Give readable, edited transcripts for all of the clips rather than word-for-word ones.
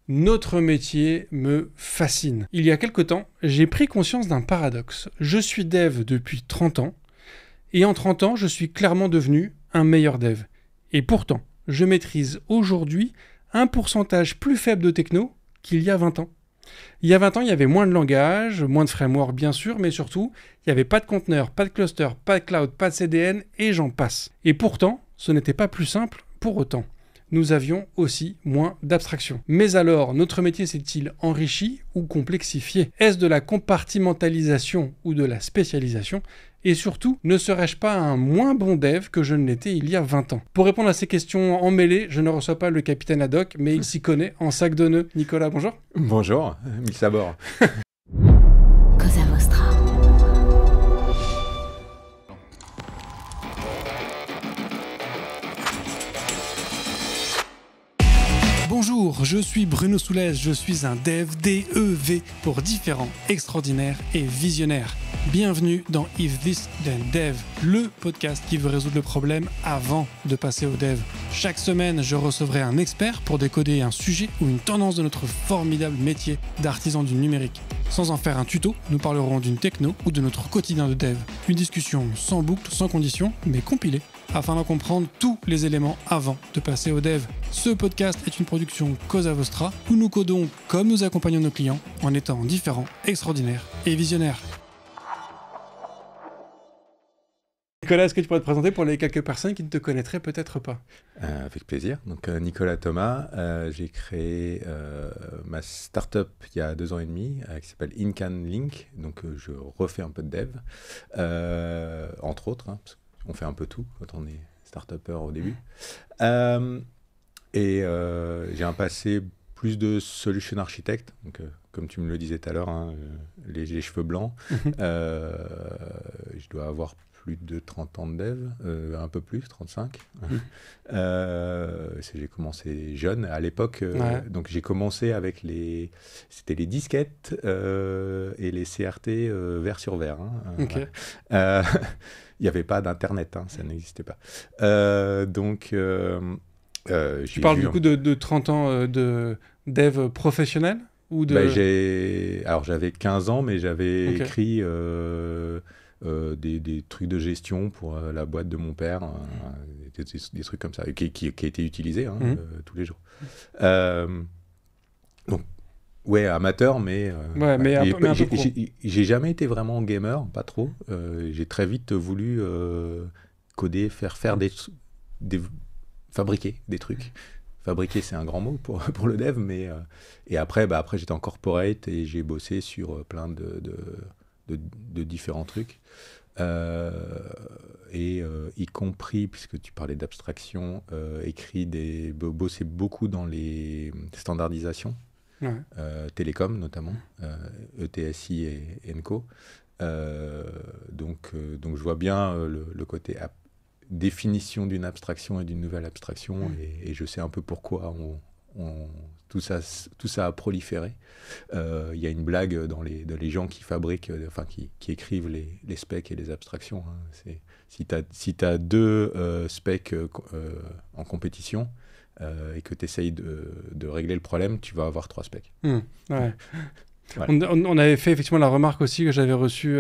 Notre métier me fascine. Il y a quelque temps, j'ai pris conscience d'un paradoxe. Je suis dev depuis 30 ans, et en 30 ans, je suis clairement devenu un meilleur dev. Et pourtant, je maîtrise aujourd'hui un pourcentage plus faible de techno qu'il y a 20 ans. Il y a 20 ans, il y avait moins de langage, moins de framework bien sûr, mais surtout, il n'y avait pas de conteneur, pas de cluster, pas de cloud, pas de CDN, et j'en passe. Et pourtant, ce n'était pas plus simple pour autant. Nous avions aussi moins d'abstraction. Mais alors, notre métier s'est-il enrichi ou complexifié? Est-ce de la compartimentalisation ou de la spécialisation? Et surtout, ne serais-je pas un moins bon dev que je ne l'étais il y a 20 ans? Pour répondre à ces questions emmêlées, je ne reçois pas le capitaine Haddock, mais il s'y connaît en sac de nœuds. Nicolas, bonjour. Bonjour, Mille Sabor. Cosa Vostra. Bonjour, je suis Bruno Soulès, je suis un dev, D-E-V, pour différents, extraordinaires et visionnaires. Bienvenue dans If This Then Dev, le podcast qui veut résoudre le problème avant de passer au dev. Chaque semaine, je recevrai un expert pour décoder un sujet ou une tendance de notre formidable métier d'artisan du numérique. Sans en faire un tuto, nous parlerons d'une techno ou de notre quotidien de dev. Une discussion sans boucle, sans condition, mais compilée, afin d'en comprendre tous les éléments avant de passer au dev. Ce podcast est une production Cosa Vostra, où nous codons comme nous accompagnons nos clients, en étant différents, extraordinaires et visionnaires. Nicolas, est-ce que tu pourrais te présenter pour les quelques personnes qui ne te connaîtraient peut-être pas? Avec plaisir. Donc, Nicolas Thomas, j'ai créé ma startup il y a 2 ans et demi qui s'appelle InCanLink. Donc, je refais un peu de dev, entre autres, hein, parce qu'on fait un peu tout quand on est start-upper au début. J'ai un passé plus de solution architecte, donc, comme tu me le disais tout à l'heure, hein, les cheveux blancs. Je dois avoir plus de 30 ans de dev, un peu plus, 35. J'ai commencé jeune à l'époque, donc j'ai commencé avec c'était les disquettes et les CRT vert sur vert. Hein, Okay. Il n'y avait pas d'internet, hein, ça n'existait pas. Tu parles du coup de 30 ans de dev professionnel ou de... Alors j'avais 15 ans, mais j'avais écrit des trucs de gestion pour la boîte de mon père, des trucs comme ça, qui étaient utilisés tous les jours. Donc, ouais, amateur, mais... mais un peu pro. J'ai jamais été vraiment gamer, pas trop. J'ai très vite voulu coder, fabriquer des trucs. Fabriquer, c'est un grand mot pour le dev, mais... et après j'étais en corporate et j'ai bossé sur plein de différents trucs. Y compris, puisque tu parlais d'abstraction, bossé beaucoup dans les standardisations, télécom notamment, ETSI et ENCO. Donc je vois bien le côté définition d'une abstraction et d'une nouvelle abstraction, et je sais un peu pourquoi tout ça a proliféré. Il y a une blague dans les gens qui fabriquent, qui écrivent les specs et les abstractions. Hein. Si tu as 2 specs en compétition et que tu essayes de régler le problème, tu vas avoir 3 specs. Ouais. Voilà. On avait fait effectivement la remarque aussi que j'avais reçu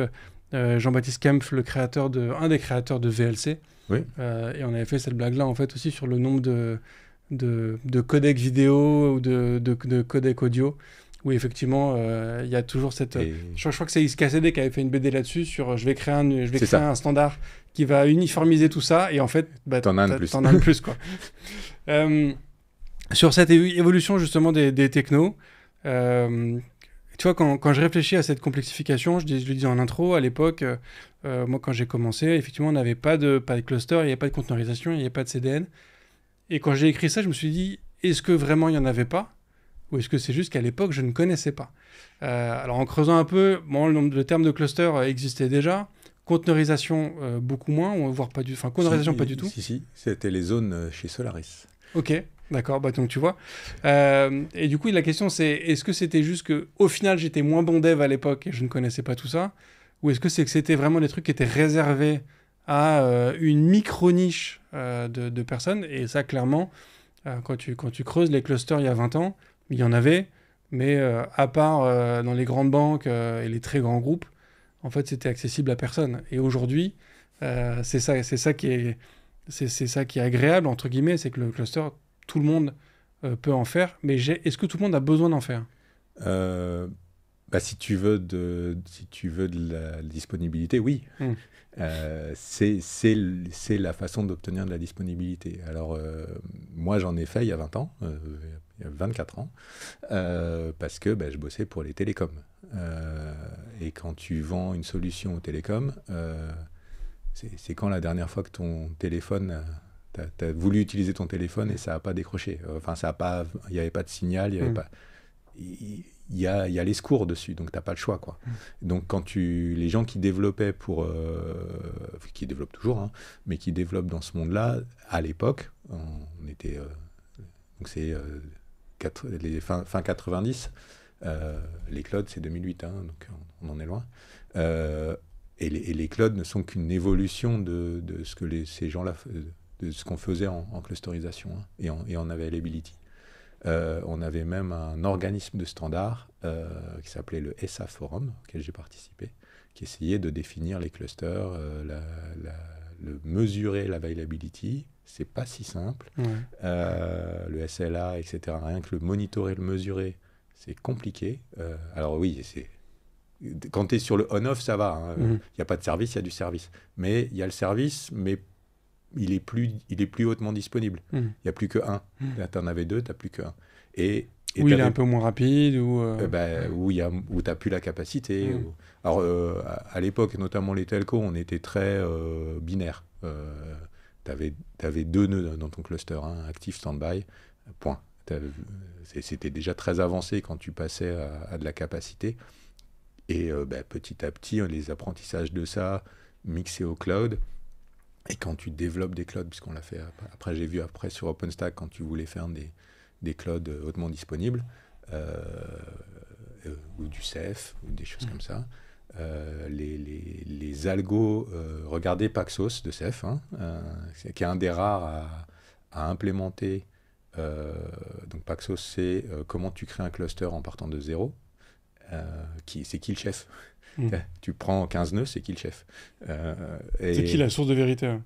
Jean-Baptiste Kempf, un des créateurs de VLC. Oui. Et on avait fait cette blague-là en fait aussi sur le nombre de codecs vidéo ou de codecs audio, où effectivement il y a toujours cette... Je crois que c'est XKCD qui avait fait une BD là-dessus sur je vais créer un standard qui va uniformiser tout ça, et en fait t'en as un de plus. T'en as un de plus, quoi. Sur cette évolution justement des technos, tu vois, quand je réfléchis à cette complexification, je le dis en intro, à l'époque, moi quand j'ai commencé, effectivement on n'avait pas de cluster, il n'y avait pas de conteneurisation, il n'y avait pas de CDN. Et quand j'ai écrit ça, je me suis dit, est-ce que vraiment il n'y en avait pas? Ou est-ce que c'est juste qu'à l'époque, je ne connaissais pas? Alors en creusant un peu, le terme de cluster existait déjà. Conteneurisation, beaucoup moins, voire pas du tout. Enfin, conteneurisation, pas du tout. Si, c'était les zones chez Solaris. Ok, d'accord, donc tu vois. Et du coup, la question c'est, est-ce que c'était juste qu'au final, j'étais moins bon dev à l'époque et je ne connaissais pas tout ça? Ou est-ce que c'était vraiment des trucs qui étaient réservés à une micro-niche de personnes? Et ça, clairement, quand tu creuses les clusters il y a 20 ans, Il y en avait, mais à part dans les grandes banques et les très grands groupes, en fait, c'était accessible à personne. Et aujourd'hui, c'est ça qui est agréable, entre guillemets, c'est que le cluster, tout le monde peut en faire, mais est-ce que tout le monde a besoin d'en faire? Si tu veux de la disponibilité, oui. C'est la façon d'obtenir de la disponibilité. Alors, moi, j'en ai fait il y a 20 ans, il y a 24 ans, parce que je bossais pour les télécoms. Et quand tu vends une solution aux télécoms, c'est quand la dernière fois que ton téléphone... T'as voulu utiliser ton téléphone et ça n'a pas décroché. Enfin, il n'y avait pas de signal, il y avait pas... Il y a les secours dessus, donc tu n'as pas le choix, quoi. Donc, les gens qui développaient qui développent toujours, hein, mais qui développent dans ce monde-là, à l'époque, on était... donc, c'est les fin 90. Les clouds, c'est 2008, hein, donc on en est loin. Et les clouds ne sont qu'une évolution de ce que ces gens-là... de ce qu'on faisait en clusterisation, hein, et en availability. On avait même un organisme de standard qui s'appelait le SA Forum, auquel j'ai participé, qui essayait de définir les clusters, mesurer l'availability. C'est pas si simple. Le SLA, etc. Rien que le monitorer, le mesurer, c'est compliqué. Alors oui, quand tu es sur le on-off, ça va. Il n'y a pas de service, il y a du service. Mais il y a le service, mais il est plus hautement disponible. Il n'y a plus qu'un. Tu en avais deux, tu n'as plus qu'un. Ou il est un peu moins rapide, ou... où tu n'as plus la capacité. Alors, à l'époque, notamment les telcos, on était très binaire. Tu avais deux nœuds dans ton cluster, hein, actif, stand-by, point. C'était déjà très avancé quand tu passais à de la capacité. Et petit à petit, les apprentissages de ça, mixés au cloud. Et quand tu développes des clouds, puisqu'on l'a fait après, j'ai vu après sur OpenStack, quand tu voulais faire des clouds hautement disponibles, ou du Ceph, ou des choses comme ça, les algos, regardez Paxos de Ceph, hein, qui est un des rares à implémenter. Donc Paxos, c'est comment tu crées un cluster en partant de zéro. C'est qui le chef? Tu prends 15 nœuds, c'est qui le chef? C'est qui la source de vérité?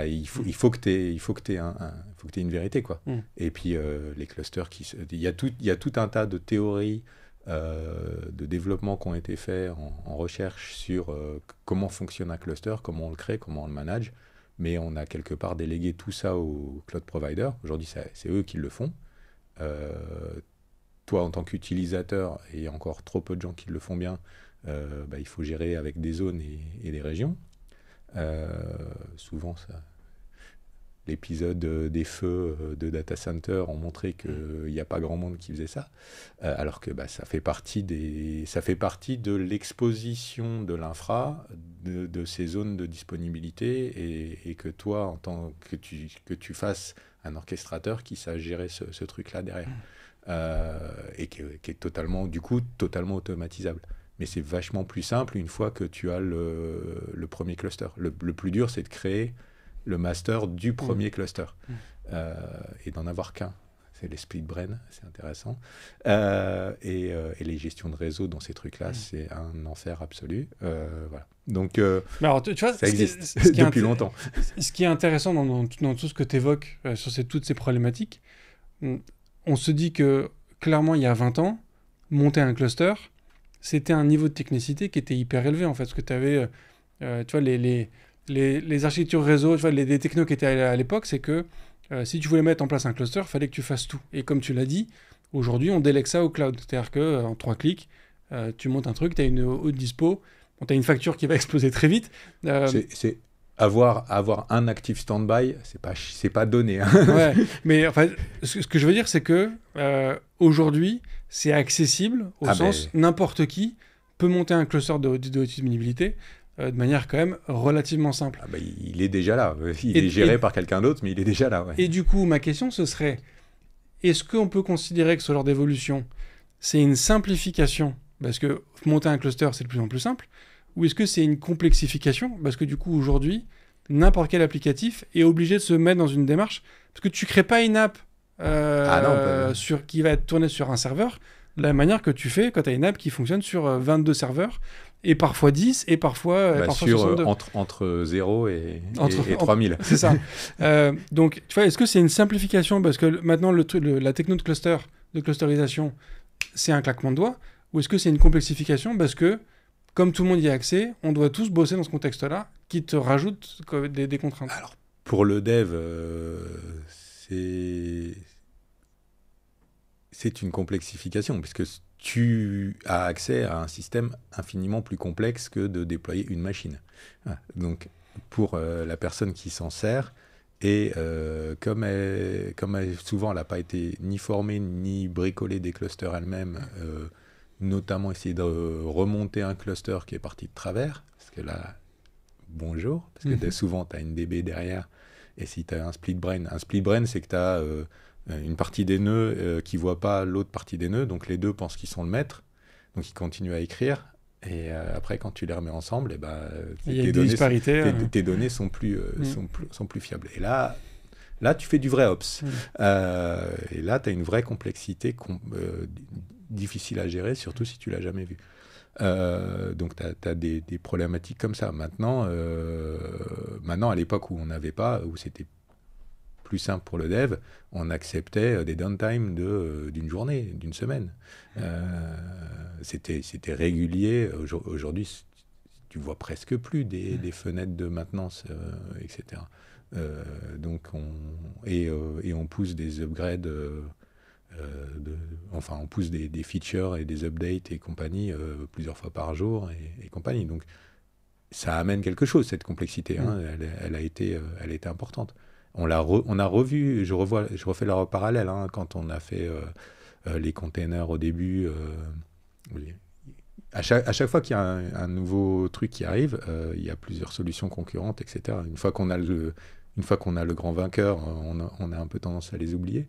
Il faut que tu aies une vérité, quoi. Et puis les clusters, il y a tout un tas de théories de développement qui ont été faits en recherche sur comment fonctionne un cluster, comment on le crée, comment on le manage. Mais on a quelque part délégué tout ça aux cloud providers. Aujourd'hui, c'est eux qui le font. Toi, en tant qu'utilisateur, et il y a encore trop peu de gens qui le font bien, il faut gérer avec des zones et des régions. Souvent, l'épisode des feux de data center ont montré qu'il n'y a pas grand monde qui faisait ça, alors que ça fait partie de l'exposition de l'infra, de ces zones de disponibilité, et que toi, en tant que tu fasses un orchestrateur qui sache gérer ce truc-là derrière, et qui est totalement automatisable. Mais c'est vachement plus simple une fois que tu as le premier cluster. Le plus dur, c'est de créer le master du premier cluster, et d'en avoir qu'un. C'est les split brain, c'est intéressant. Et les gestions de réseau dans ces trucs-là, c'est un enfer absolu. Voilà. Donc, alors, tu vois, ça existe depuis longtemps. Ce qui est intéressant dans tout ce que tu évoques sur toutes ces problématiques, on se dit que, clairement, il y a 20 ans, monter un cluster, c'était un niveau de technicité qui était hyper élevé, en fait, parce que tu avais, tu vois, les architectures réseau, tu vois, les technos qui étaient à l'époque, c'est que si tu voulais mettre en place un cluster, il fallait que tu fasses tout. Et comme tu l'as dit, aujourd'hui, on délègue ça au cloud. C'est-à-dire qu'en 3 clics, tu montes un truc, tu as une haute dispo, tu as une facture qui va exploser très vite. C'est avoir un active standby, c'est pas donné. Hein. Ouais, mais enfin, ce que je veux dire, c'est que aujourd'hui, c'est accessible au sens n'importe qui peut monter un cluster de haute disponibilité de manière quand même relativement simple. Il est déjà là. Il est géré par quelqu'un d'autre, mais il est déjà là. Ouais. Et du coup, ma question, ce serait, est-ce qu'on peut considérer que ce genre d'évolution, c'est une simplification, parce que monter un cluster, c'est de plus en plus simple, ou est-ce que c'est une complexification, parce que du coup, aujourd'hui, n'importe quel applicatif est obligé de se mettre dans une démarche, parce que tu ne crées pas une app qui va être tournée sur un serveur, de la même manière que tu fais quand tu as une app qui fonctionne sur 22 serveurs, et parfois 10, et parfois 62. Entre 0 et 3000. C'est ça. Donc, tu vois, est-ce que c'est une simplification parce que maintenant, la techno de clusterisation, c'est un claquement de doigts, ou est-ce que c'est une complexification parce que, comme tout le monde y a accès, on doit tous bosser dans ce contexte-là, qui te rajoute des contraintes? Alors, pour le dev, c'est une complexification, puisque tu as accès à un système infiniment plus complexe que de déployer une machine. Donc, pour la personne qui s'en sert, et comme souvent elle n'a pas été ni formée, ni bricolée des clusters elle-même, notamment essayer de remonter un cluster qui est parti de travers, parce que là, bonjour, parce que souvent tu as une DB derrière, et si tu as un split brain, c'est que tu as une partie des nœuds qui ne voit pas l'autre partie des nœuds, donc les deux pensent qu'ils sont le maître, donc ils continuent à écrire, et après quand tu les remets ensemble, tes données sont plus fiables. Et là tu fais du vrai ops. Et là tu as une vraie complexité difficile à gérer, surtout si tu l'as jamais vu. Donc tu as des problématiques comme ça. Maintenant à l'époque où on n'avait pas, où c'était plus simple pour le dev, on acceptait des downtime d'une journée, d'une semaine. C'était régulier. Aujourd'hui, tu vois presque plus des fenêtres de maintenance, etc. Donc on pousse des upgrades, on pousse des features et des updates et compagnie plusieurs fois par jour et compagnie. Donc ça amène quelque chose, cette complexité. Elle a été importante. On a revu, je refais le parallèle, quand on a fait les containers au début. À chaque fois qu'il y a un nouveau truc qui arrive, il y a plusieurs solutions concurrentes, etc. Une fois qu'on a le grand vainqueur, on a un peu tendance à les oublier.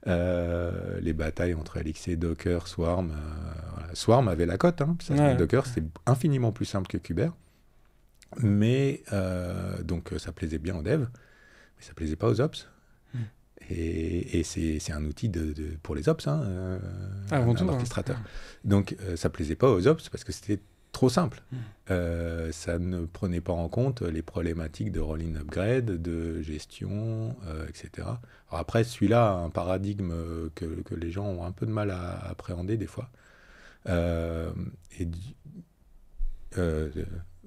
Les batailles entre LXC, Docker, Swarm. Swarm avait la cote. Docker, c'était infiniment plus simple que Kuber. Mais donc ça plaisait bien aux devs. Ça ne plaisait pas aux ops. Et c'est un outil pour les ops, un orchestrateur. Donc, ça ne plaisait pas aux ops parce que c'était trop simple. Ça ne prenait pas en compte les problématiques de roll-in upgrade, de gestion, etc. Alors après, celui-là a un paradigme que les gens ont un peu de mal à appréhender des fois.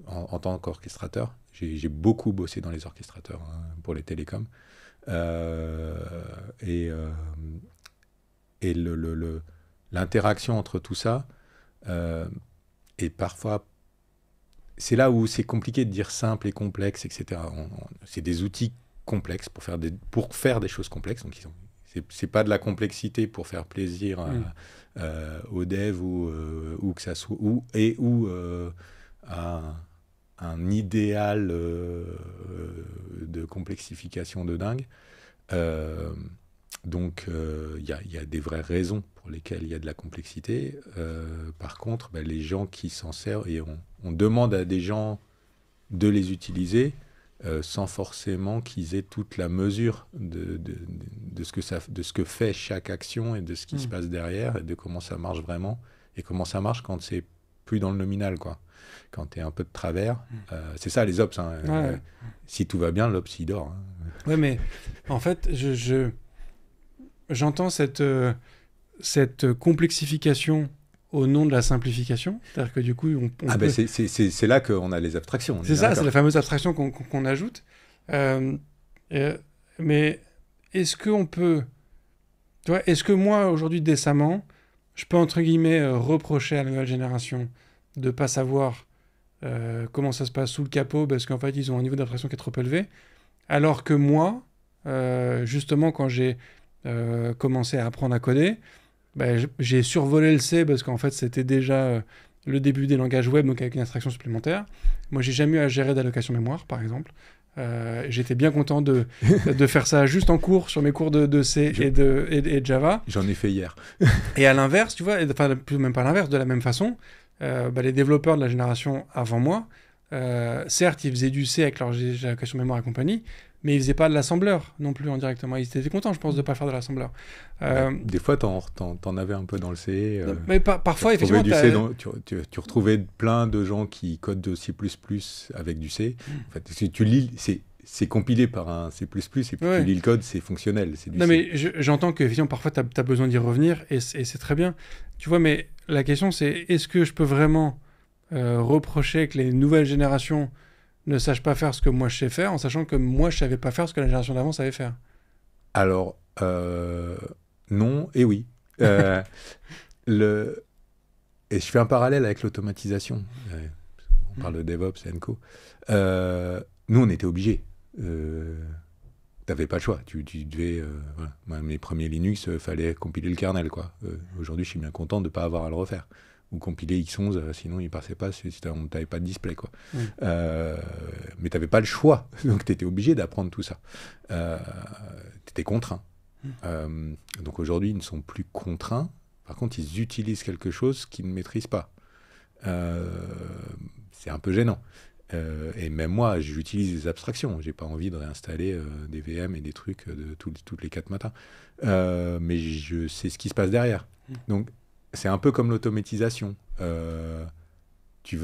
En tant qu'orchestrateur, j'ai beaucoup bossé dans les orchestrateurs pour les télécoms. Et l'interaction entre tout ça est parfois... C'est là où c'est compliqué de dire simple et complexe, etc. C'est des outils complexes pour faire des choses complexes. Donc c'est pas de la complexité pour faire plaisir aux devs ou que ça soit... ou à un idéal de complexification de dingue. Donc, il y a des vraies raisons pour lesquelles il y a de la complexité. Par contre, les gens qui s'en servent, et on demande à des gens de les utiliser sans forcément qu'ils aient toute la mesure de ce que fait chaque action et de ce qui se passe derrière et de comment ça marche vraiment et comment ça marche quand c'est plus dans le nominal, quoi. Quand tu es un peu de travers, c'est ça les ops. Si tout va bien, l'ops il dort. Ouais, mais en fait, j'entends cette complexification au nom de la simplification. C'est-à-dire que du coup, c'est là qu'on a les abstractions. C'est ça, c'est la fameuse abstraction qu'on ajoute. Mais est-ce qu'on peut... Tu vois, est-ce que moi, aujourd'hui, décemment, je peux, entre guillemets, reprocher à la nouvelle génération de ne pas savoir comment ça se passe sous le capot parce qu'en fait, ils ont un niveau d'abstraction qui est trop élevé, alors que moi, justement, quand j'ai commencé à apprendre à coder, j'ai survolé le C parce qu'en fait, c'était déjà le début des langages web, donc avec une abstraction supplémentaire. Moi, j'ai jamais eu à gérer d'allocation mémoire, par exemple. J'étais bien content de faire ça juste en cours sur mes cours de C et de Java. J'en ai fait hier. Et à l'inverse, tu vois, enfin même pas à l'inverse, de la même façon, les développeurs de la génération avant moi, certes, ils faisaient du C avec leur allocation mémoire et compagnie, mais ils faisaient pas de l'assembleur non plus indirectement. Ils étaient contents, je pense, de pas faire de l'assembleur. Des fois, t'en avais un peu dans le C. Mais parfois, effectivement, tu retrouvais plein de gens qui codent de C++ avec du C. En fait, si tu lis, c'est compilé par un C++, et puis tu lis le code, c'est fonctionnel. C'est du non, C. mais j'entends que parfois, tu as besoin d'y revenir, et c'est très bien. Tu vois, mais la question, c'est est-ce que je peux vraiment reprocher que les nouvelles générations ne sachent pas faire ce que moi je sais faire, en sachant que moi je savais pas faire ce que la génération d'avant savait faire? Alors, non et oui. Et je fais un parallèle avec l'automatisation. On parle de DevOps et Co. Nous, on était obligés. T'avais pas le choix. Tu devais... voilà. Moi, mes premiers Linux, fallait compiler le kernel, quoi. Aujourd'hui, je suis bien content de ne pas avoir à le refaire. Ou compiler X11, sinon il passait pas, si t'avais pas de display, quoi. Mais t'avais pas le choix, donc t'étais obligé d'apprendre tout ça. T'étais contraint. Donc aujourd'hui, ils ne sont plus contraints. Par contre, ils utilisent quelque chose qu'ils ne maîtrisent pas. C'est un peu gênant. Et même moi, j'utilise des abstractions. J'ai pas envie de réinstaller des VM et des trucs toutes les 4 matins. Mais je sais ce qui se passe derrière. Donc, c'est un peu comme l'automatisation. Tu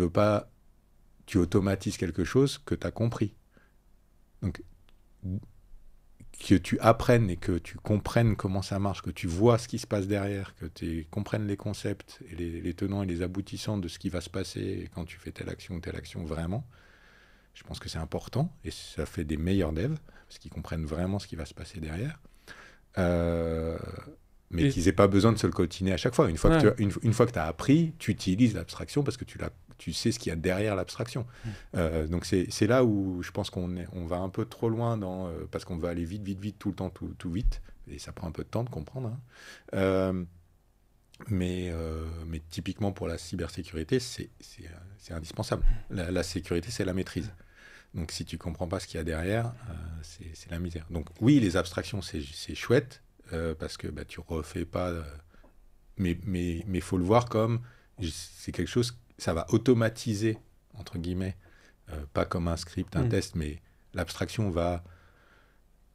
automatises quelque chose que tu as compris. Donc, que tu apprennes et que tu comprennes comment ça marche, que tu vois ce qui se passe derrière, que tu comprennes les concepts et les tenants et les aboutissants de ce qui va se passer quand tu fais telle action ou telle action vraiment. Je pense que c'est important et ça fait des meilleurs devs parce qu'ils comprennent vraiment ce qui va se passer derrière. Mais qu'ils n'aient pas besoin de se le coltiner à chaque fois. Une fois que tu as appris, tu utilises l'abstraction parce que tu sais ce qu'il y a derrière l'abstraction. Donc c'est là où je pense qu'on va un peu trop loin parce qu'on veut aller vite, tout le temps, tout vite. Et ça prend un peu de temps de comprendre. Mais typiquement pour la cybersécurité, c'est indispensable. La sécurité, c'est la maîtrise. Donc si tu ne comprends pas ce qu'il y a derrière, c'est la misère. Donc oui, les abstractions, c'est chouette. Parce que tu refais pas, mais faut le voir comme c'est quelque chose, ça va automatiser entre guillemets, pas comme un script, un test, mais l'abstraction va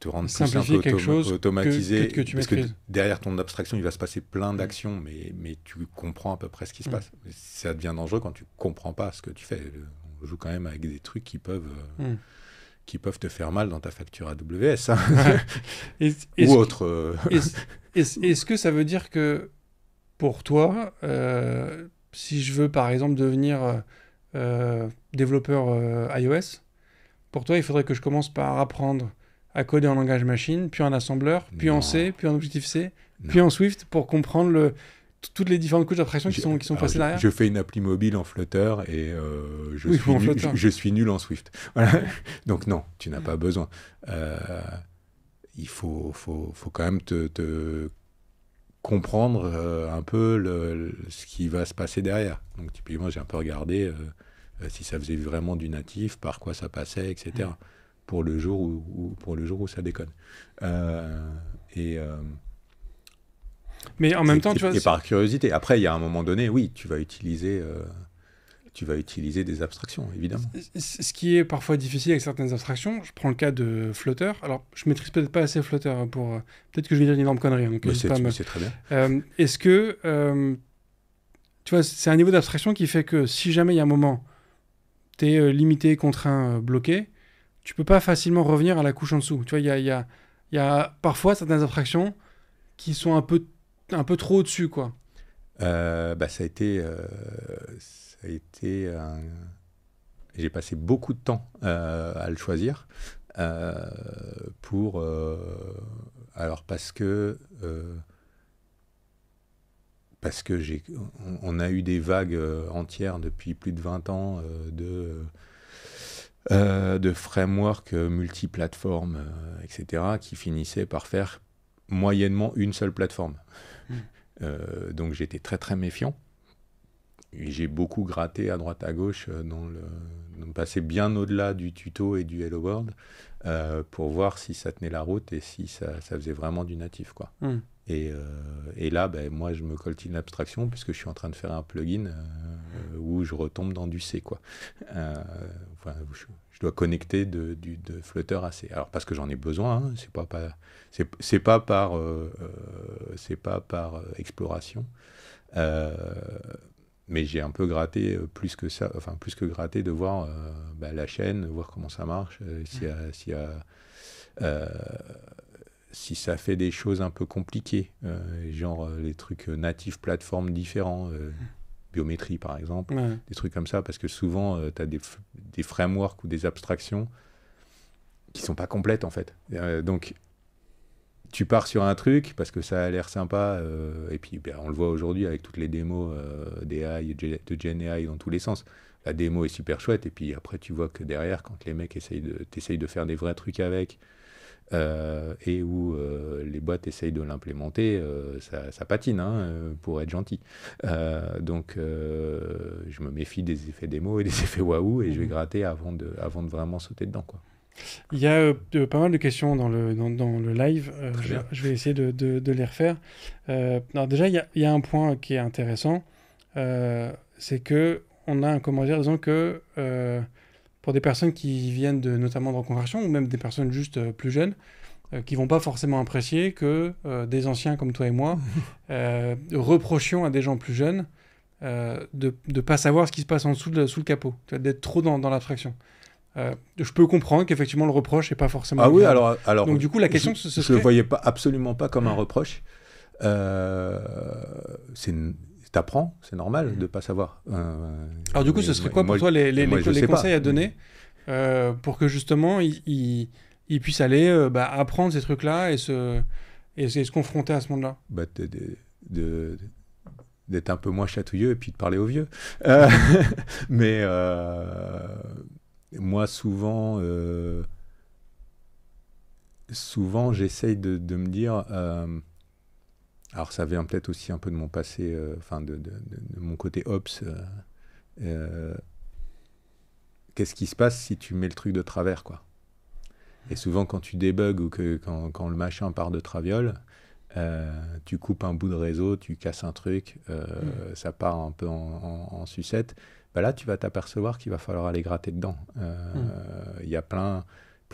te rendre plus simple, quelque chose automatisé, que tu parce maîtrises. que derrière ton abstraction, il va se passer plein d'actions, mais tu comprends à peu près ce qui se passe. Ça devient dangereux quand tu comprends pas ce que tu fais. On joue quand même avec des trucs qui peuvent te faire mal dans ta facture AWS. Hein. Ou autre. Est-ce que ça veut dire que, pour toi, si je veux, par exemple, devenir développeur iOS, pour toi, il faudrait que je commence par apprendre à coder en langage machine, puis en assembleur, puis en C, puis en Objective-C, puis en Swift, pour comprendre toutes les différentes couches d'abstraction qui sont passées derrière? Je fais une appli mobile en Flutter et je suis nul en Swift. Voilà. Donc non, tu n'as pas besoin. Il faut quand même te comprendre un peu ce qui va se passer derrière. Donc typiquement, j'ai un peu regardé si ça faisait vraiment du natif, par quoi ça passait, etc. Pour le jour où ça déconne. Mais en même temps, tu vois... Et par curiosité. Après, il y a un moment donné, oui, tu vas utiliser des abstractions, évidemment. Ce qui est parfois difficile avec certaines abstractions, je prends le cas de Flutter. Alors, je maîtrise peut-être pas assez Flutter pour... peut-être que je vais dire une énorme connerie. Donc c'est très bien. Est-ce que... tu vois, c'est un niveau d'abstraction qui fait que si jamais il y a un moment, tu es limité, contraint, bloqué, tu peux pas facilement revenir à la couche en dessous. Tu vois, il y a parfois certaines abstractions qui sont un peu trop au-dessus, quoi. Ça a été j'ai passé beaucoup de temps à le choisir parce que on a eu des vagues entières depuis plus de 20 ans de frameworks multiplateformes, etc., qui finissaient par faire moyennement une seule plateforme. Donc j'étais très très méfiant. Et j'ai beaucoup gratté à droite à gauche dans passer bien au-delà du tuto et du Hello World pour voir si ça tenait la route et si ça faisait vraiment du natif, quoi. Et là, moi je me coltine l'abstraction puisque je suis en train de faire un plugin où je retombe dans du C, quoi. Je dois connecter de Flutter à C. Alors, parce que j'en ai besoin, hein, c'est pas par exploration. Mais j'ai un peu gratté plus que gratté de voir la chaîne, voir comment ça marche, si ça fait des choses un peu compliquées, genre les trucs natifs plateformes différents, biométrie par exemple, des trucs comme ça, parce que souvent tu as des frameworks ou des abstractions qui sont pas complètes en fait. Donc tu pars sur un truc parce que ça a l'air sympa, et puis on le voit aujourd'hui avec toutes les démos d'AI, de Gen AI dans tous les sens. La démo est super chouette, et puis après tu vois que derrière, quand les mecs t'essayent de faire des vrais trucs avec, et où les boîtes essayent de l'implémenter, ça patine, hein, pour être gentil. Donc je me méfie des effets démo et des effets waouh, et je vais gratter avant de vraiment sauter dedans, quoi. Il y a pas mal de questions dans le live. Je vais essayer de les refaire. Alors déjà, il y a un point qui est intéressant. C'est qu'on a un commentaire disant que pour des personnes qui viennent notamment de reconversion, ou même des personnes juste plus jeunes, qui ne vont pas forcément apprécier que des anciens comme toi et moi reprochions à des gens plus jeunes de ne pas savoir ce qui se passe en dessous sous le capot, d'être trop dans l'abstraction. Je peux comprendre qu'effectivement le reproche n'est pas forcément... Ah oui, alors donc du coup la question je ne le voyais absolument pas comme un reproche. T'apprends, c'est normal de ne pas savoir. Alors du coup, ce serait quoi pour toi les conseils à donner pour que justement ils puissent aller apprendre ces trucs-là et se confronter à ce monde-là? D'être un peu moins chatouilleux et puis de parler aux vieux. Mais moi, souvent j'essaye de me dire... alors ça vient peut-être aussi un peu de mon passé, de mon côté ops. Qu'est-ce qui se passe si tu mets le truc de travers, quoi? Et souvent quand tu débugs ou quand le machin part de traviole, tu coupes un bout de réseau, tu casses un truc, ça part un peu en sucette. Là, tu vas t'apercevoir qu'il va falloir aller gratter dedans. Il y a plein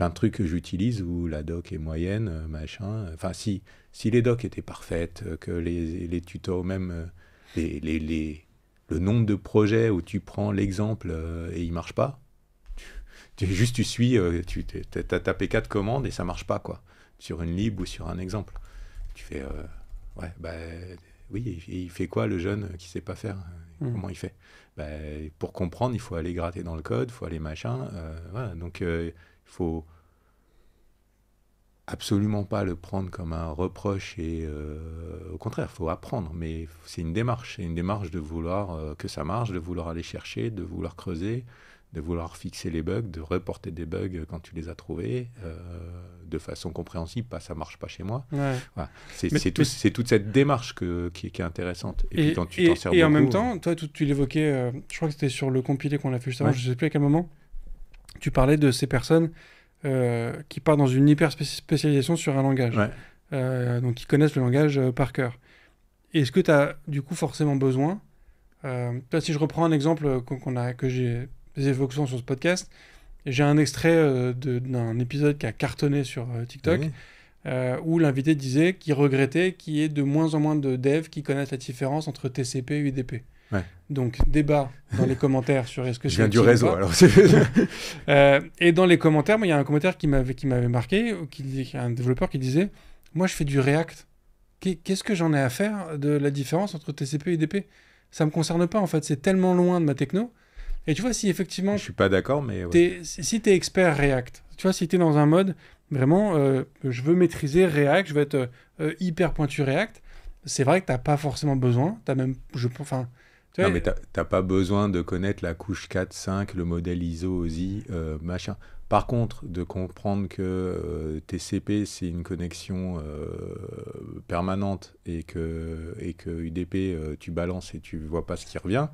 de trucs que j'utilise où la doc est moyenne, machin. Enfin, si les docs étaient parfaites, que les tutos, même le nombre de projets où tu prends l'exemple et il marche pas, tu suis, t'as tapé 4 commandes et ça marche pas, quoi, sur une lib ou sur un exemple. Tu fais, oui, il fait quoi le jeune qui sait pas faire? Comment il fait? Pour comprendre, il faut aller gratter dans le code, il faut aller machin. Voilà, donc il faut absolument pas le prendre comme un reproche, et au contraire, il faut apprendre, mais c'est une démarche de vouloir que ça marche, de vouloir aller chercher, de vouloir creuser, de vouloir fixer les bugs, de reporter des bugs quand tu les as trouvés, de façon compréhensible, pas ça marche pas chez moi. Ouais. Voilà. C'est toute cette démarche qui est intéressante. Et puis quand tu t'en sers beaucoup... Et en même beaucoup, temps, toi, tu l'évoquais, je crois que c'était sur le compilé qu'on a fait juste avant, je sais plus à quel moment, tu parlais de ces personnes qui partent dans une hyper spécialisation sur un langage. Donc qui connaissent le langage par cœur. Est-ce que tu as du coup forcément besoin, là, si je reprends un exemple que j'ai des évocations sur ce podcast, j'ai un extrait d'un épisode qui a cartonné sur TikTok, où l'invité disait qu'il regrettait qu'il y ait de moins en moins de devs qui connaissent la différence entre TCP et UDP. Donc débat dans les commentaires sur est-ce que je viens du réseau alors. Et dans les commentaires, il y a un commentaire qui m'avait marqué, un développeur qui disait moi je fais du React, qu'est-ce que j'en ai à faire de la différence entre TCP et UDP? Ça me concerne pas en fait, c'est tellement loin de ma techno. Et tu vois, si effectivement... Je suis pas d'accord, mais... Si tu es expert React, tu vois, si tu es dans un mode, vraiment, je veux maîtriser React, je veux être hyper pointu React, c'est vrai que tu n'as pas forcément besoin. Tu as même... non, mais tu n'as pas besoin de connaître la couche 4, 5, le modèle ISO, OSI, machin. Par contre, de comprendre que TCP, c'est une connexion permanente et que UDP, tu balances et tu vois pas ce qui revient...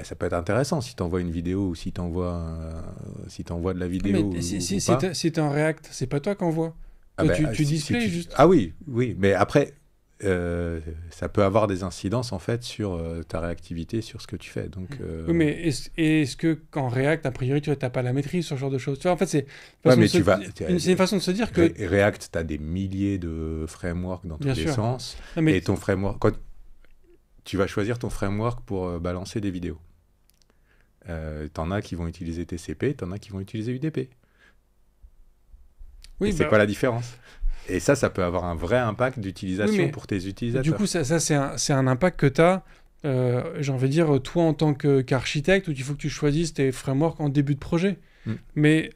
ça peut être intéressant si tu envoies une vidéo ou si tu envoies de la vidéo. Mais si tu es en React, c'est pas toi qui envoies. Tu displays juste. Ah oui, mais après, ça peut avoir des incidences en fait sur ta réactivité, sur ce que tu fais. Donc, oui, mais est-ce que qu'en React, a priori, tu n'as pas la maîtrise sur ce genre de choses? Tu vois, en fait, c'est une façon de se dire que React, tu as des milliers de frameworks dans tous les sens. Non, mais... Et ton framework, quand tu vas choisir ton framework pour balancer des vidéos. T'en as qui vont utiliser TCP, t'en as qui vont utiliser UDP. Oui, c'est quoi la différence? Et ça peut avoir un vrai impact d'utilisation pour tes utilisateurs. Du coup, ça c'est un impact que tu as, j'ai envie de dire, toi en tant qu'architecte, où il faut que tu choisisses tes frameworks en début de projet. Mais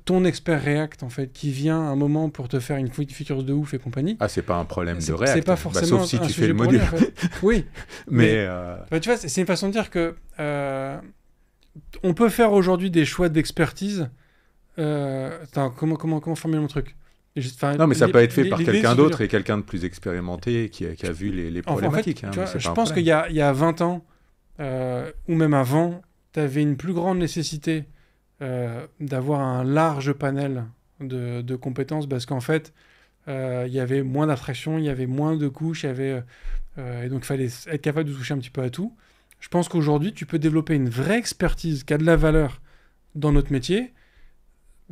ton expert React, en fait, qui vient un moment pour te faire une feature de ouf et compagnie... Ah, c'est pas un problème de React. C'est pas forcément sauf si un tu sujet fais le module. Lui, en fait. Oui. mais tu vois, c'est une façon de dire que on peut faire aujourd'hui des choix d'expertise. Comment formuler mon truc? Non, mais ça peut être fait par quelqu'un d'autre et quelqu'un de plus expérimenté qui a vu les problématiques. En fait, je pense qu'il y a 20 ans, ou même avant, tu avais une plus grande nécessité d'avoir un large panel de compétences parce qu'en fait, il y avait moins d'abstraction, il y avait moins de couches, et donc il fallait être capable de toucher un petit peu à tout. Je pense qu'aujourd'hui, tu peux développer une vraie expertise qui a de la valeur dans notre métier,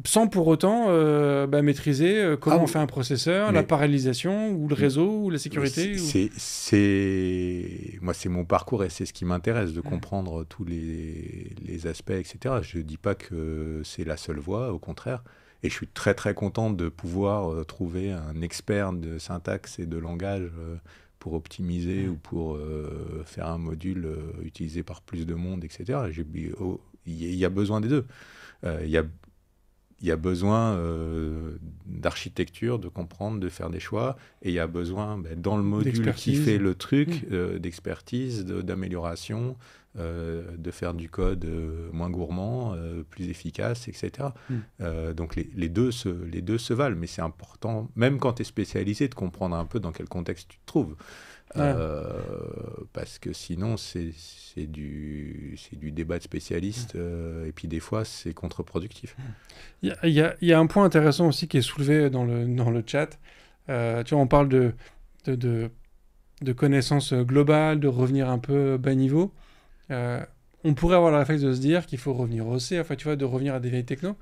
sans pour autant maîtriser comment on fait un processeur, la parallélisation, ou le réseau, ou la sécurité. Moi, c'est mon parcours et c'est ce qui m'intéresse, de comprendre tous les aspects, etc. Je ne dis pas que c'est la seule voie, au contraire. Et je suis très, très content de pouvoir trouver un expert de syntaxe et de langage pour optimiser ou pour faire un module utilisé par plus de monde, etc. Il y a besoin des deux. Il y a besoin d'architecture, de comprendre, de faire des choix, et il y a besoin, dans le module qui fait le truc, d'expertise, d'amélioration, de faire du code moins gourmand, plus efficace, etc. Donc les deux se valent, mais c'est important, même quand tu es spécialisé, de comprendre un peu dans quel contexte tu te trouves. Parce que sinon c'est du débat de spécialistes et puis des fois c'est contre-productif. Il y a un point intéressant aussi qui est soulevé dans le chat. Tu vois, on parle de connaissances globales, de revenir un peu bas niveau. On pourrait avoir le réflexe de se dire qu'il faut revenir au C, enfin tu vois, de revenir à des vieilles technos.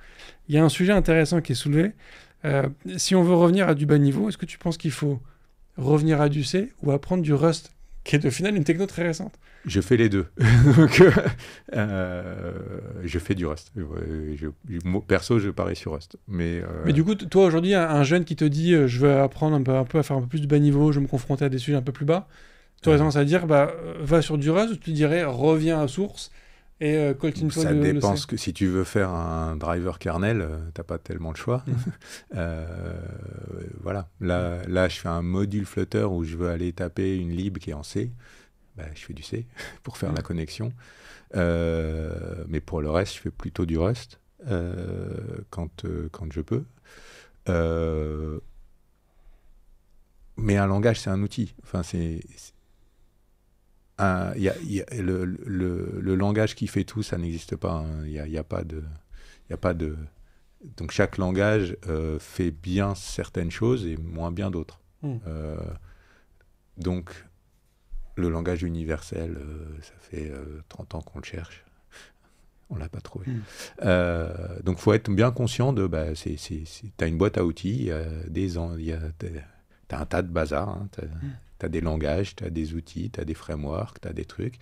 Il y a un sujet intéressant qui est soulevé. Si on veut revenir à du bas niveau, est-ce que tu penses qu'il faut revenir à du C ou apprendre du Rust, qui est au final une techno très récente? Je fais les deux. Donc, je fais du Rust. Perso, je parie sur Rust. Mais du coup, toi, aujourd'hui, un jeune qui te dit je veux apprendre un peu à faire un peu plus de bas niveau, je veux me confronter à des sujets un peu plus bas, tu aurais tendance à dire va sur du Rust, ou tu dirais reviens à source et coltine-toi ça le dépend. C. Que si tu veux faire un driver kernel, t'as pas tellement le choix. Voilà. Là, je fais un module Flutter où je veux aller taper une lib qui est en C. Je fais du C pour faire la connexion. Mais pour le reste, je fais plutôt du Rust quand je peux. Mais un langage, c'est un outil. Enfin, le langage qui fait tout, ça n'existe pas. Il y a pas de. Donc chaque langage fait bien certaines choses et moins bien d'autres. Donc le langage universel, ça fait 30 ans qu'on le cherche. On ne l'a pas trouvé. Donc il faut être bien conscient de... tu as une boîte à outils, tu as un tas de bazar, hein, tu as des langages, tu as des outils, tu as des frameworks, tu as des trucs.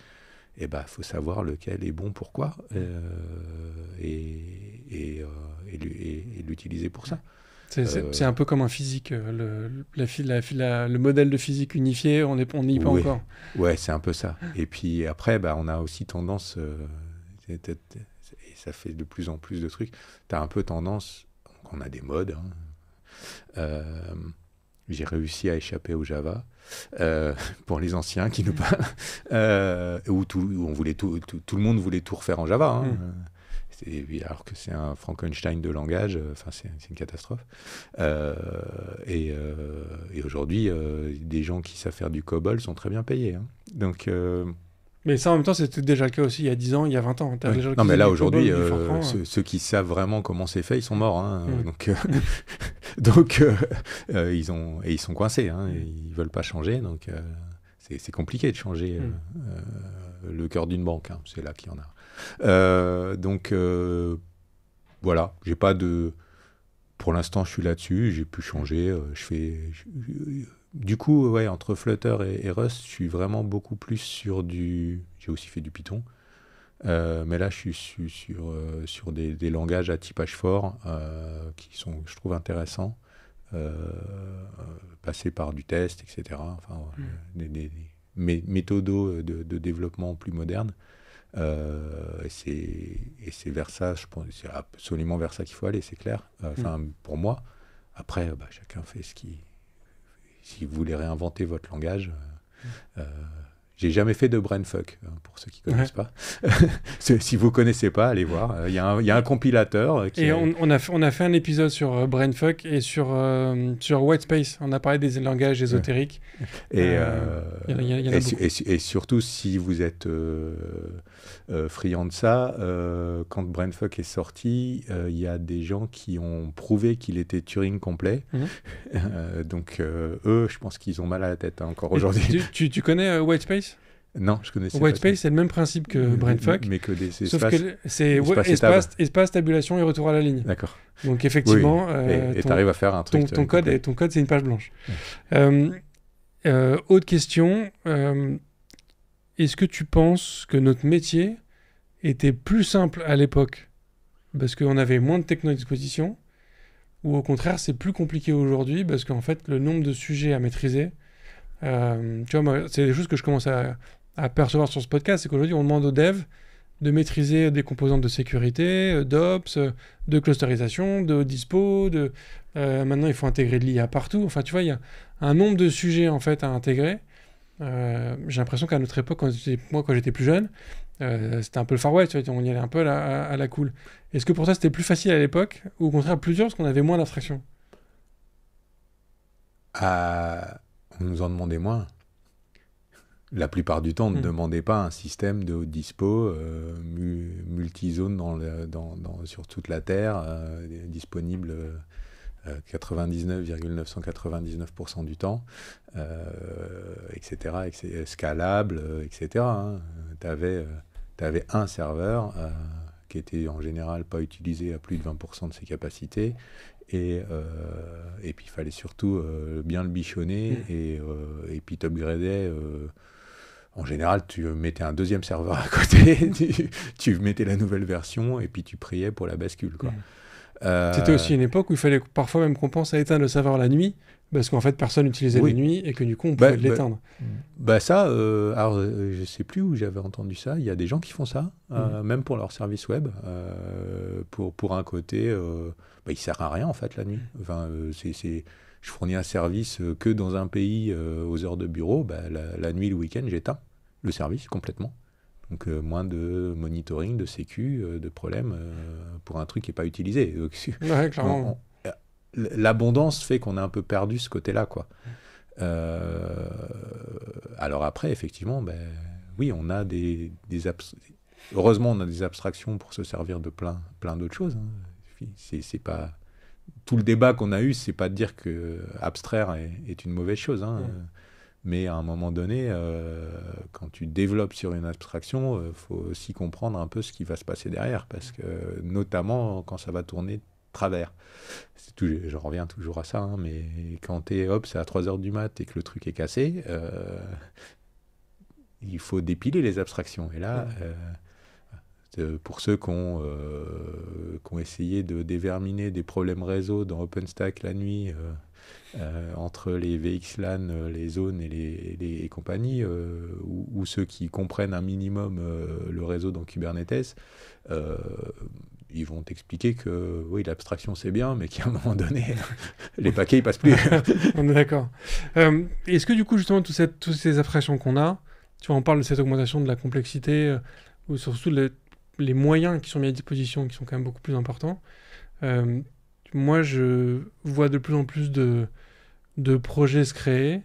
Et faut savoir lequel est bon pourquoi et l'utiliser pour ça. C'est un peu comme un physique, le modèle de physique unifié, on n'y est pas encore. Ouais, c'est un peu ça. Et puis après, on a aussi tendance, et ça fait de plus en plus de trucs, tu as un peu tendance, on a des modes, j'ai réussi à échapper au Java, pour les anciens qui nous parlent, où on voulait tout le monde voulait tout refaire en Java, alors que c'est un Frankenstein de langage, c'est une catastrophe. Et aujourd'hui, des gens qui savent faire du COBOL sont très bien payés. Donc, mais ça, en même temps, c'était déjà le cas aussi il y a 10 ans, il y a 20 ans. Oui. Non, mais là, aujourd'hui, ceux qui savent vraiment comment c'est fait, ils sont morts. Donc, Donc, ils sont coincés, hein, ils ne veulent pas changer. Donc, c'est compliqué de changer le cœur d'une banque. Hein, c'est là qu'il y en a. Donc, voilà, j'ai pas de... Pour l'instant, je suis là-dessus, j'ai pu changer. Du coup, ouais, entre Flutter et Rust, je suis vraiment beaucoup plus sur du... J'ai aussi fait du Python. Mais là, je suis sur des langages à typage fort qui sont, je trouve, intéressants. Passer par du test, etc. Enfin, des méthodos de développement plus modernes. Et c'est vers ça, je pense, c'est absolument vers ça qu'il faut aller, c'est clair. Pour moi. Après, chacun fait ce qu'il... Si vous voulez réinventer votre langage... J'ai jamais fait de brainfuck, pour ceux qui ne connaissent pas. Si vous ne connaissez pas, allez voir. Il y a un compilateur. On a fait un épisode sur brainfuck et sur Whitespace. On a parlé des langages ésotériques. Et surtout, si vous êtes friand de ça, quand brainfuck est sorti, il y a des gens qui ont prouvé qu'il était Turing complet. Donc, eux, je pense qu'ils ont mal à la tête encore aujourd'hui. Tu connais Whitespace ? Non, je connaissais Whitespace, c'est le même principe que brainfuck, mais que des sauf que c'est espace, tabulation et retour à la ligne. D'accord. Donc effectivement, et tu arrives à faire un truc. Ton code, c'est une page blanche. Autre question, est-ce que tu penses que notre métier était plus simple à l'époque parce qu'on avait moins de techno à disposition, ou au contraire c'est plus compliqué aujourd'hui parce qu'en fait le nombre de sujets à maîtriser, tu vois, moi, c'est des choses que je commence à percevoir sur ce podcast, c'est qu'aujourd'hui on demande aux devs de maîtriser des composantes de sécurité, d'ops, de clusterisation, de dispo, maintenant il faut intégrer de l'IA partout. Enfin tu vois, il y a un nombre de sujets en fait à intégrer. J'ai l'impression qu'à notre époque, quand j'étais plus jeune, c'était un peu le Far West, tu vois, on y allait un peu à la cool. Est-ce que pour toi c'était plus facile à l'époque, ou au contraire plus dur parce qu'on avait moins d'abstraction ? On nous en demandait moins. La plupart du temps, on ne demandait pas un système de haute dispo multizone sur toute la Terre, disponible 99,999% du temps, etc., scalable, etc. Hein. Tu avais un serveur qui était en général pas utilisé à plus de 20% de ses capacités, et puis il fallait surtout bien le bichonner, et puis t'upgradais. En général, tu mettais un deuxième serveur à côté, tu mettais la nouvelle version, et puis tu priais pour la bascule, quoi. C'était aussi une époque où il fallait parfois même qu'on pense à éteindre le serveur la nuit, parce qu'en fait personne n'utilisait la nuit, et que du coup on pouvait l'éteindre. Alors je sais plus où j'avais entendu ça, il y a des gens qui font ça, même pour leur service web, pour un côté, il sert à rien en fait la nuit. Enfin, je fournis un service que dans un pays aux heures de bureau, la nuit, le week-end, j'éteins le service complètement. Donc moins de monitoring, de sécu, de problèmes pour un truc qui n'est pas utilisé. Donc, ouais, clairement. L'abondance fait qu'on a un peu perdu ce côté-là, quoi. Alors après, effectivement, oui, on a heureusement, on a des abstractions pour se servir de plein d'autres choses. Hein. C'est pas... Tout le débat qu'on a eu, c'est pas de dire que abstraire est une mauvaise chose, hein. Mais à un moment donné, quand tu développes sur une abstraction, faut aussi comprendre un peu ce qui va se passer derrière, parce que notamment quand ça va tourner de travers. Je reviens toujours à ça, hein, mais quand c'est à 3h du mat et que le truc est cassé, il faut dépiler les abstractions. Et là, pour ceux qui ont essayé de déverminer des problèmes réseau dans OpenStack la nuit, entre les VXLAN, les zones et les compagnies, ou ceux qui comprennent un minimum le réseau dans Kubernetes, ils vont t'expliquer que oui, l'abstraction c'est bien, mais qu'à un moment donné, les paquets ils passent plus. On est d'accord. Est-ce que du coup, justement, toutes ces abstractions qu'on a, tu vois, on parle de cette augmentation de la complexité, ou surtout les moyens qui sont mis à disposition, qui sont quand même beaucoup plus importants. Moi, je vois de plus en plus de projets se créer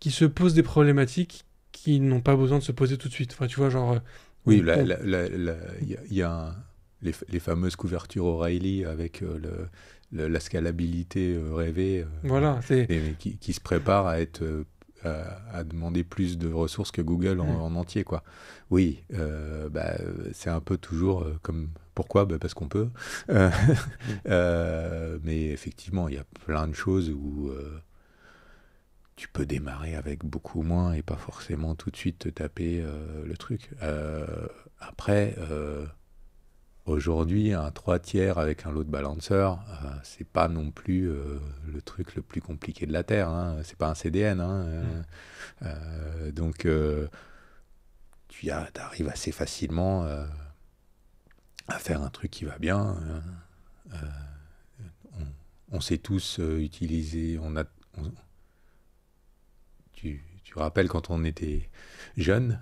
qui se posent des problématiques qui n'ont pas besoin de se poser tout de suite. Enfin, tu vois, genre... Oui, il y a les fameuses couvertures O'Reilly avec la scalabilité rêvée, voilà, et qui se prépare à être à demander plus de ressources que Google en entier, quoi. Oui, c'est un peu toujours comme pourquoi, parce qu'on peut. Mais effectivement, il y a plein de choses où tu peux démarrer avec beaucoup moins et pas forcément tout de suite te taper le truc. Après, aujourd'hui, un 3/3 avec un load balancer, c'est pas non plus le truc le plus compliqué de la Terre. Hein. C'est pas un CDN. Hein. Donc, tu arrives assez facilement à faire un truc qui va bien. On sait tous utiliser. Tu rappelles quand on était jeune,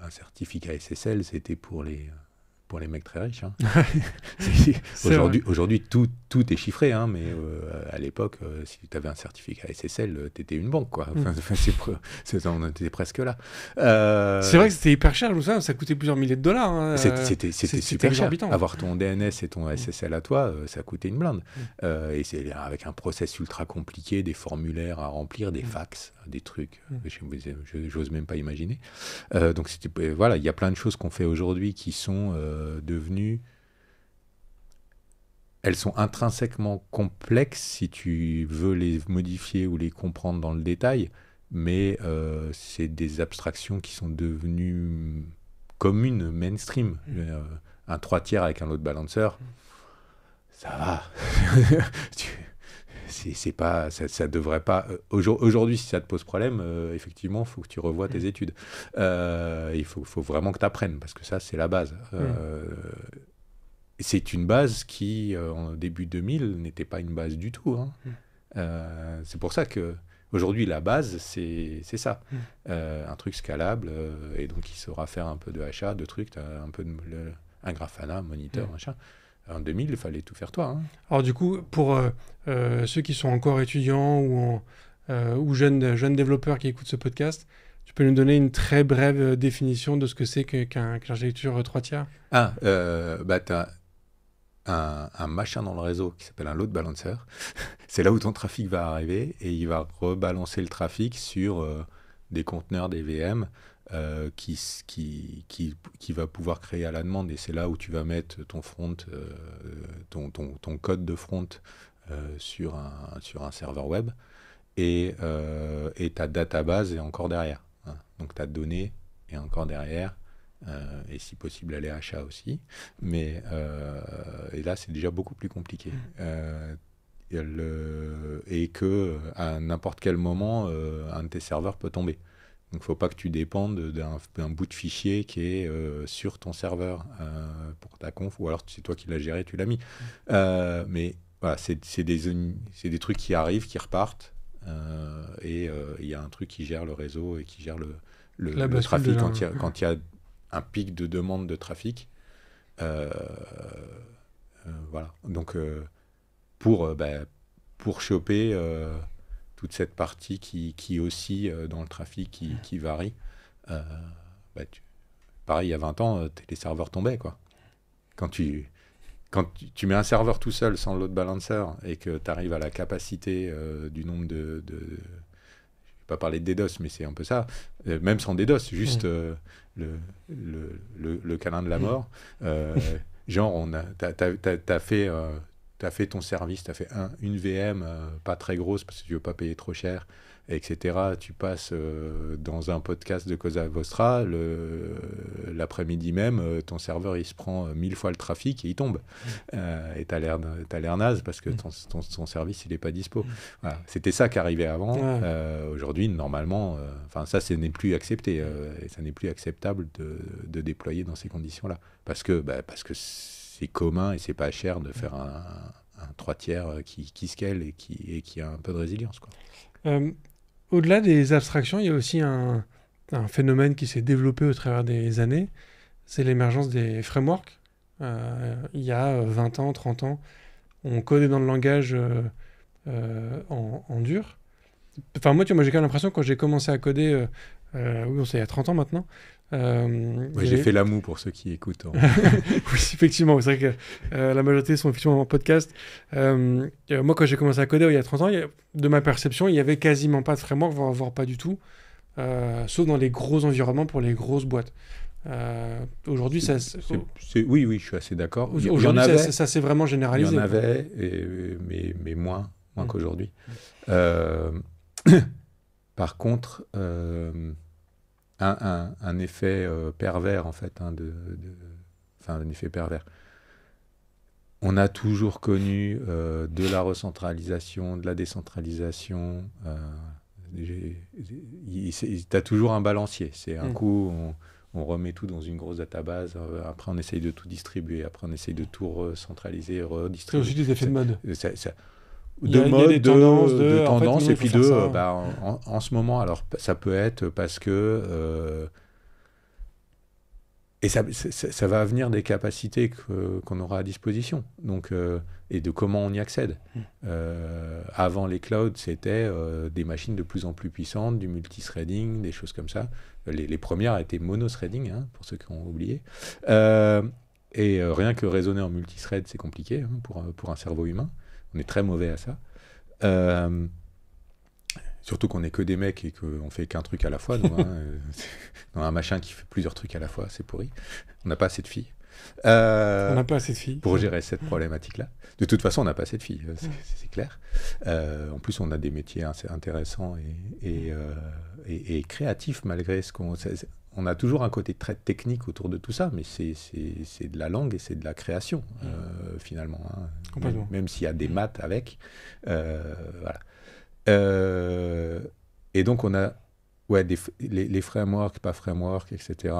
un certificat SSL, c'était pour les mecs très riches. Hein. Aujourd'hui, tout est chiffré, hein, mais à l'époque, si tu avais un certificat SSL, tu étais une banque, quoi. On était presque là. C'est vrai que c'était hyper cher, ça coûtait plusieurs milliers de dollars. Hein. C'était super cher. Avoir ton DNS et ton SSL à toi, ça coûtait une blinde. Et c'est avec un process ultra compliqué, des formulaires à remplir, des fax, des trucs, j'ose même pas imaginer. Donc voilà, il y a plein de choses qu'on fait aujourd'hui qui sont devenues... Elles sont intrinsèquement complexes si tu veux les modifier ou les comprendre dans le détail, mais c'est des abstractions qui sont devenues communes, mainstream. Un 3/3 avec un load balancer, ça va. C'est pas, ça devrait pas... Aujourd'hui, si ça te pose problème, effectivement, il faut que tu revoies tes études. Il faut vraiment que tu apprennes, parce que ça, c'est la base. C'est une base qui, en début 2000, n'était pas une base du tout. Hein. C'est pour ça qu'aujourd'hui, la base, c'est ça. Un truc scalable, et donc il saura faire un peu de HA, de trucs, un peu un Grafana, un moniteur, machin. En 2000, il fallait tout faire toi. Hein. Alors du coup, pour ceux qui sont encore étudiants ou jeunes développeurs qui écoutent ce podcast, tu peux nous donner une très brève définition de ce que c'est qu'un architecture 3/3 ? T'as un machin dans le réseau qui s'appelle un load balancer. C'est là où ton trafic va arriver et il va rebalancer le trafic sur des conteneurs, des VM qui va pouvoir créer à la demande, et c'est là où tu vas mettre ton front, ton code de front sur un serveur web, et ta database est encore derrière. Hein. Donc ta donnée est encore derrière. Et si possible aller à achat aussi, mais et là c'est déjà beaucoup plus compliqué, et que à n'importe quel moment un de tes serveurs peut tomber, donc faut pas que tu dépendes d'un bout de fichier qui est sur ton serveur pour ta conf, ou alors c'est toi qui l'as géré, tu l'as mis, mais voilà, c'est des trucs qui arrivent, qui repartent, et il y a un truc qui gère le réseau et qui gère le trafic quand il y a un pic de demande de trafic. Voilà. Donc, pour choper toute cette partie qui oscille dans le trafic, qui varie, pareil, il y a 20 ans, les serveurs tombaient, quoi. Quand tu mets un serveur tout seul sans load balancer et que tu arrives à la capacité du nombre de pas parler de DDoS, mais c'est un peu ça, même sans DDoS, juste le câlin de la mort, genre t'as fait ton service, t'as fait une VM pas très grosse parce que tu veux pas payer trop cher, etc. Tu passes dans un podcast de Cosa Vostra, l'après-midi même, ton serveur il se prend 1000 fois le trafic et il tombe. Et t'as l'air naze parce que ton service il est pas dispo. Voilà. C'était ça qui arrivait avant. Aujourd'hui, normalement, ça n'est plus accepté. Et ça n'est plus acceptable de déployer dans ces conditions-là. Parce que c'est commun et c'est pas cher de faire un 3/3 qui scale et qui a un peu de résilience, quoi. Au-delà des abstractions, il y a aussi un phénomène qui s'est développé au travers des années, c'est l'émergence des frameworks. Il y a 20 ans, 30 ans, on codait dans le langage en dur. Enfin, moi j'ai quand même l'impression, quand j'ai commencé à coder Oui, c'est il y a 30 ans maintenant. J'ai fait la moue pour ceux qui écoutent. Oui, effectivement, c'est vrai que la majorité sont effectivement en podcast. Moi, quand j'ai commencé à coder il y a 30 ans, de ma perception, il n'y avait quasiment pas de framework, voire pas du tout, sauf dans les gros environnements pour les grosses boîtes. Aujourd'hui, oui, je suis assez d'accord. Aujourd'hui, ça s'est vraiment généralisé. Il y en avait, mais moins qu'aujourd'hui. Par contre, un effet pervers, en fait, un effet pervers. On a toujours connu de la recentralisation, de la décentralisation. T'as toujours un balancier. C'est un coup, on remet tout dans une grosse database. Après, on essaye de tout distribuer. Après, on essaye de tout recentraliser, redistribuer. C'est aussi des effets de mode. De tendance, et puis en ce moment, alors ça peut être parce que et ça va venir des capacités qu'on aura à disposition, donc et de comment on y accède. Avant les clouds, c'était des machines de plus en plus puissantes, du multithreading, des choses comme ça. Les premières étaient monothreading, hein, pour ceux qui ont oublié. Et rien que raisonner en multithread, c'est compliqué, hein, pour un cerveau humain. On est très mauvais à ça. Surtout qu'on n'est que des mecs et qu'on fait qu'un truc à la fois. Donc, dans un machin qui fait plusieurs trucs à la fois, c'est pourri. On n'a pas assez de filles. On n'a pas assez de filles. Pour gérer cette problématique-là. De toute façon, on n'a pas assez de filles, c'est clair. En plus, on a des métiers assez intéressants et créatifs malgré ce qu'on... On a toujours un côté très technique autour de tout ça, mais c'est de la langue et c'est de la création, finalement. Hein. Complètement. Même s'il y a des maths avec. Voilà. Et donc, on a les frameworks, pas frameworks, etc.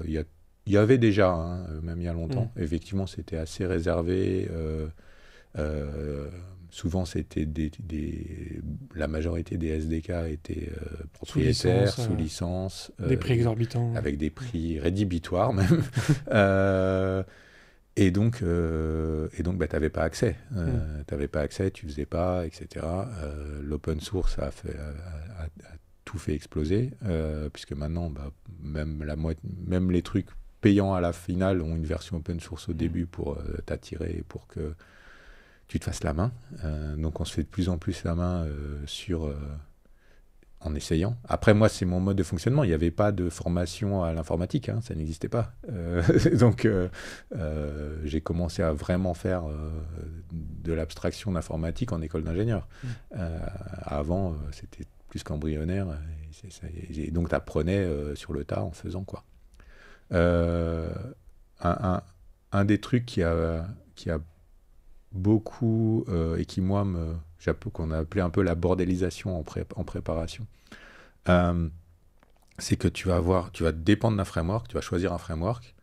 Il y avait déjà, hein, même il y a longtemps. Effectivement, c'était assez réservé. Souvent, c'était la majorité des SDK étaient propriétaires, sous licence. Des prix exorbitants. Avec des prix rédhibitoires, même. Et donc, tu n'avais pas accès. T'avais pas accès, tu faisais pas, etc. L'open source a tout fait exploser, puisque maintenant, même les trucs payants à la finale ont une version open source au début pour t'attirer, pour que tu te fasses la main. Donc on se fait de plus en plus la main en essayant. Après, moi, c'est mon mode de fonctionnement. Il n'y avait pas de formation à l'informatique, hein, ça n'existait pas. Donc, j'ai commencé à vraiment faire de l'abstraction d'informatique en école d'ingénieur. Avant, c'était plus qu'embryonnaire. Et donc, tu apprenais sur le tas en faisant, quoi. Un des trucs qui a beaucoup, et qui, moi, qu'on a appelé un peu la bordélisation en préparation, c'est que tu vas dépendre d'un framework, tu vas choisir un framework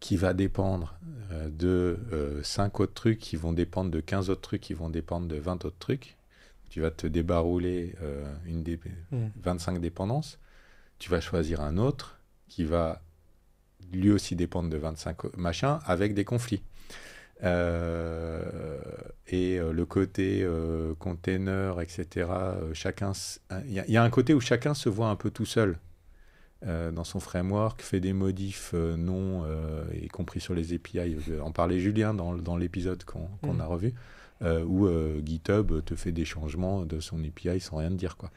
qui va dépendre de 5 autres trucs, qui vont dépendre de 15 autres trucs, qui vont dépendre de 20 autres trucs. Tu vas te débarouler 25 dépendances. Tu vas choisir un autre qui va lui aussi dépendre de 25 machins avec des conflits. Et le côté container, etc. Il y a un côté où chacun se voit un peu tout seul dans son framework, fait des modifs y compris sur les API. En parlait Julien dans l'épisode qu'on a revu, où GitHub te fait des changements de son API sans rien te dire, quoi.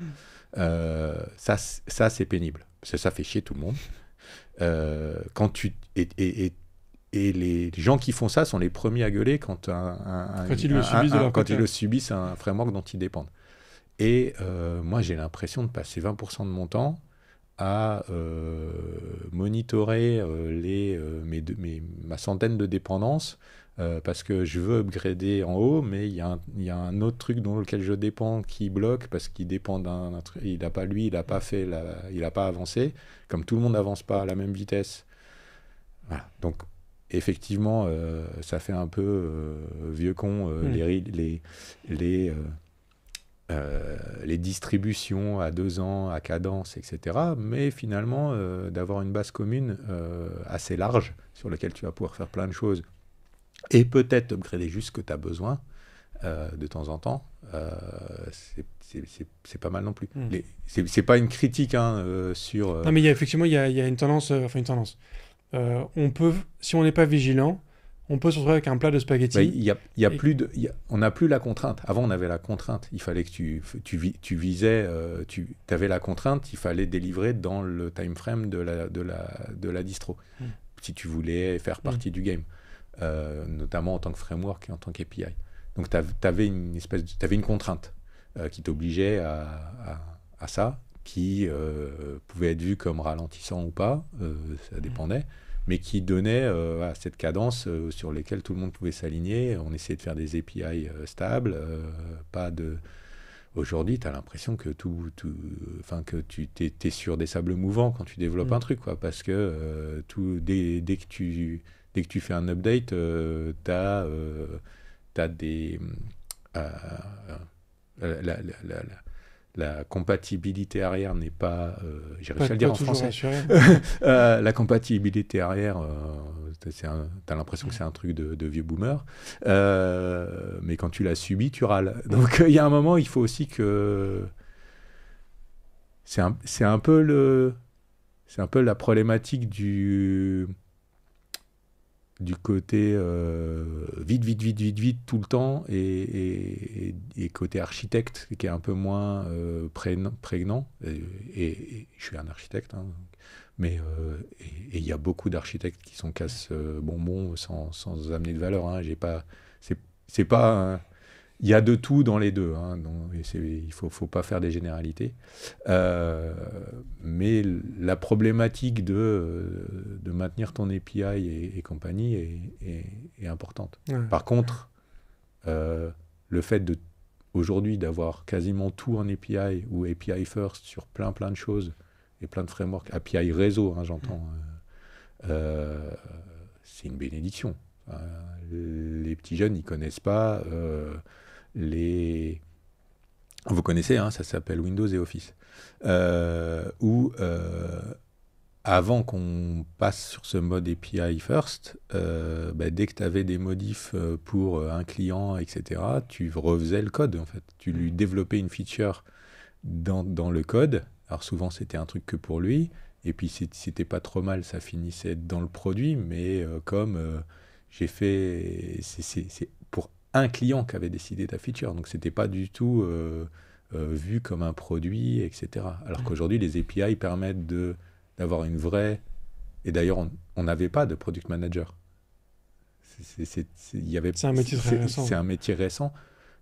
Ça c'est pénible, parce que ça fait chier tout le monde. Et les gens qui font ça sont les premiers à gueuler quand ils le subissent un framework dont ils dépendent. Et moi, j'ai l'impression de passer 20% de mon temps à monitorer ma centaine de dépendances parce que je veux upgrader en haut, mais il y a un autre truc dans lequel je dépends qui bloque parce qu'il dépend d'un truc. Il n'a pas avancé. Comme tout le monde n'avance pas à la même vitesse. Voilà. Donc, effectivement, ça fait un peu vieux con, les distributions à 2 ans, à cadence, etc. Mais finalement, d'avoir une base commune assez large sur laquelle tu vas pouvoir faire plein de choses et peut-être upgrader juste ce que tu as besoin, de temps en temps, c'est pas mal non plus. C'est pas une critique sur... Non, mais effectivement, il y a une tendance, on peut, si on n'est pas vigilant, on peut se retrouver avec un plat de spaghettis. On n'a plus la contrainte. Avant, on avait la contrainte. Il fallait que tu visais, tu avais la contrainte, il fallait délivrer dans le time frame de la distro. Si tu voulais faire partie du game, notamment en tant que framework et en tant qu'API. Donc, tu avais une contrainte qui t'obligeait à ça, qui pouvait être vu comme ralentissant ou pas, ça dépendait. Mais qui donnait cette cadence sur laquelle tout le monde pouvait s'aligner. On essayait de faire des API stables, pas de... Aujourd'hui, tu as l'impression que que tu es sur des sables mouvants quand tu développes un truc, quoi, parce que dès que tu fais un update, tu as des... La compatibilité arrière n'est pas... j'ai réussi à le dire en français. La compatibilité arrière, t'as l'impression que c'est un truc de vieux boomer. Mais quand tu l'as subi, tu râles. Donc il y a un moment, il faut aussi que... C'est un peu la problématique du côté vite tout le temps et côté architecte qui est un peu moins prégnant. Et je suis un architecte, mais il y a beaucoup d'architectes qui sont casse-bonbons sans amener de valeur. C'est pas... Il y a de tout dans les deux, donc il faut pas faire des généralités. Mais la problématique de maintenir ton API et compagnie est importante. Ouais. Par contre, le fait aujourd'hui d'avoir quasiment tout en API ou API first sur plein de choses et plein de frameworks, API réseau, j'entends, c'est une bénédiction. Les petits jeunes, ils connaissent pas... Vous connaissez, ça s'appelle Windows et Office. Avant qu'on passe sur ce mode API first, dès que tu avais des modifs pour un client, etc., tu refaisais le code, en fait. Tu lui développais une feature dans le code. Alors souvent, c'était un truc que pour lui. Et puis, c'était pas trop mal, ça finissait dans le produit. Mais comme j'ai fait... C'est pour un client qui avait décidé ta feature, donc c'était pas du tout vu comme un produit, etc. Alors qu'aujourd'hui, les API permettent d'avoir une vraie... Et d'ailleurs, on n'avait pas de product manager. C'est un métier très récent. C'est un métier récent,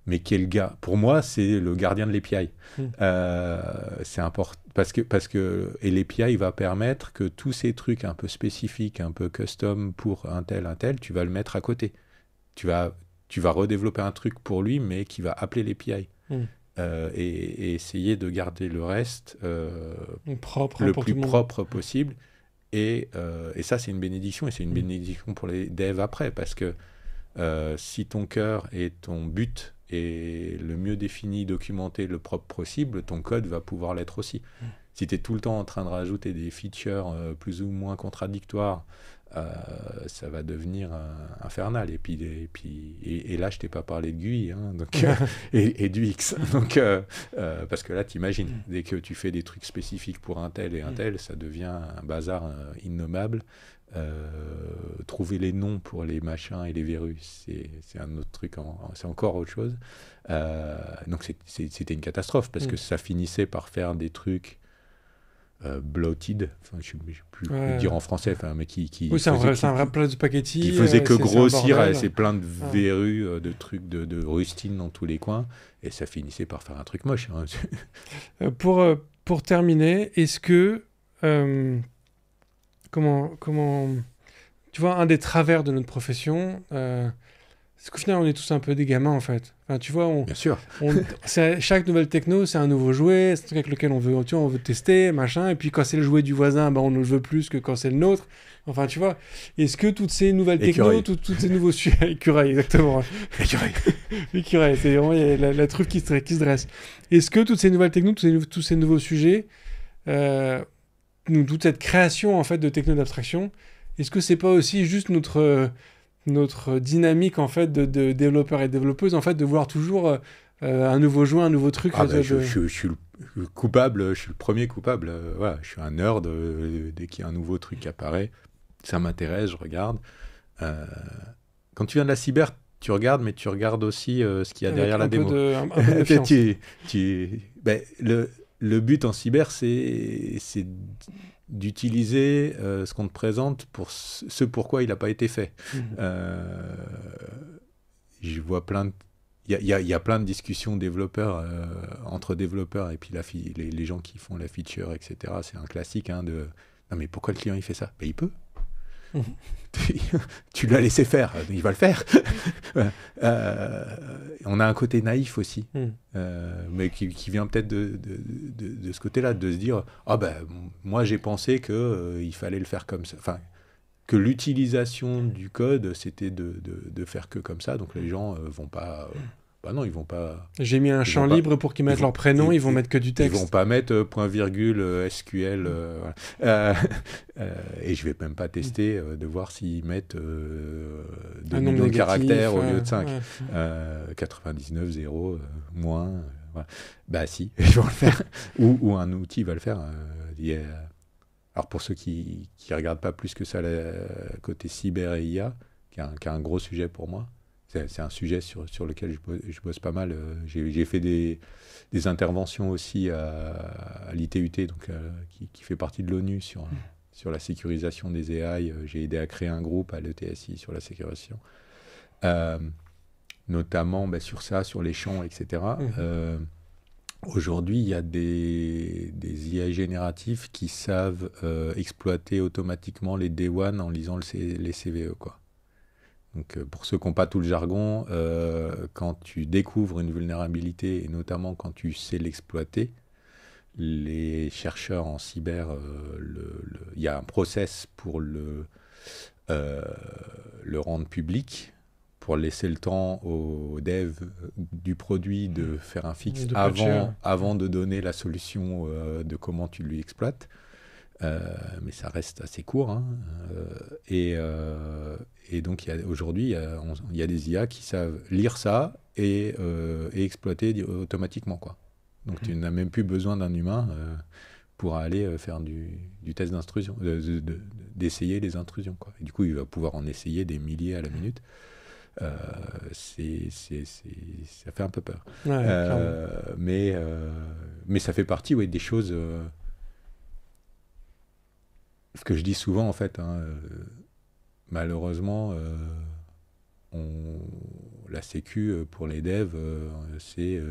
mais qui est le gars... Pour moi, c'est le gardien de l'API. C'est important, parce que et l'API va permettre que tous ces trucs un peu spécifiques, un peu custom pour un tel, tu vas le mettre à côté. Tu vas redévelopper un truc pour lui, mais qui va appeler l'API. Et essayer de garder le reste le plus propre possible. Et ça, c'est une bénédiction. Et c'est une bénédiction pour les devs après. Parce que si ton cœur et ton but est le mieux défini, documenté, le propre possible, ton code va pouvoir l'être aussi. Si tu es tout le temps en train de rajouter des features plus ou moins contradictoires, ça va devenir infernal. Et là, je t'ai pas parlé de GUI et du X. Donc, parce que là, t'imagines, dès que tu fais des trucs spécifiques pour un tel et un tel, ça devient un bazar innommable. Trouver les noms pour les machins et les verrus, c'est un autre truc, c'est encore autre chose. Donc, c'était une catastrophe parce que ça finissait par faire des trucs bloated, enfin je ne sais plus dire en français, mais qui oui, c'est un vrai plat de spaghettis qui faisait que grossir, c'est plein de verrues, de trucs de rustine dans tous les coins, et ça finissait par faire un truc moche. Pour terminer, est-ce que comment tu vois, un des travers de notre profession, c'est qu'au final on est tous un peu des gamins en fait. Enfin, tu vois, bien sûr. Chaque nouvelle techno, c'est un nouveau jouet, c'est un truc avec lequel on veut tester, machin. Et puis quand c'est le jouet du voisin, on ne le veut plus que quand c'est le nôtre. Enfin, tu vois, est-ce que toutes ces nouvelles techno, toutes ces nouveaux sujets... Écureuil, exactement. Écureuil, c'est vraiment la truffe qui se dresse. Est-ce que toutes ces nouvelles techno, tous ces nouveaux sujets, toute cette création en fait de techno d'abstraction, est-ce que c'est pas aussi juste notre notre dynamique en fait de développeurs et développeuses, en fait, de vouloir toujours un nouveau jouet, un nouveau truc. Je suis le coupable, je suis le premier coupable. Voilà, je suis un nerd. Dès qu'il y a un nouveau truc qui apparaît, ça m'intéresse, je regarde. Quand tu viens de la cyber, tu regardes, mais tu regardes aussi ce qu'il y a derrière la démo. Un peu de méfiance. Le but en cyber, c'est d'utiliser ce qu'on te présente pour ce pourquoi il n'a pas été fait. Je vois plein de... Il y a plein de discussions développeurs, entre développeurs et puis les gens qui font la feature, etc. C'est un classique de... Non mais pourquoi le client il fait ça? Il peut. Tu l'as laissé faire, il va le faire. On a un côté naïf aussi, mais qui vient peut-être de ce côté-là, de se dire moi j'ai pensé qu'il fallait le faire comme ça, enfin que l'utilisation du code c'était de faire que comme ça, donc les gens vont pas non, ils vont pas. J'ai mis un champ libre pour qu'ils mettent leur prénom, ils vont mettre que du texte. Ils vont pas mettre point virgule SQL. Et je vais même pas tester de voir s'ils mettent 2 millions de caractères au lieu de 5. 99, 0, moins. Voilà. Si, ils vont le faire. ou un outil va le faire. Alors pour ceux qui regardent pas plus que ça côté cyber et IA, qui est un gros sujet pour moi. C'est un sujet sur lequel je bosse pas mal. J'ai fait des interventions aussi à l'ITUT, donc, qui fait partie de l'ONU sur la sécurisation des AI. J'ai aidé à créer un groupe à l'ETSI sur la sécurisation, notamment sur ça, sur les champs, etc. Aujourd'hui, il y a des IA génératifs qui savent exploiter automatiquement les Day One en lisant les CVE, quoi. Donc, pour ceux qui n'ont pas tout le jargon, quand tu découvres une vulnérabilité, et notamment quand tu sais l'exploiter, les chercheurs en cyber, il y a un process pour le rendre public, pour laisser le temps aux devs du produit de faire un fixe avant de donner la solution de comment tu lui exploites. Mais ça reste assez court. Et donc, aujourd'hui, il y a des IA qui savent lire ça et exploiter automatiquement, quoi. Donc, tu n'as même plus besoin d'un humain pour aller faire du test d'intrusion, d'essayer les intrusions, quoi. Et du coup, il va pouvoir en essayer des milliers à la minute. Ça fait un peu peur. Mais ça fait partie des choses... Ce que je dis souvent, en fait, malheureusement, la sécu pour les devs, c'est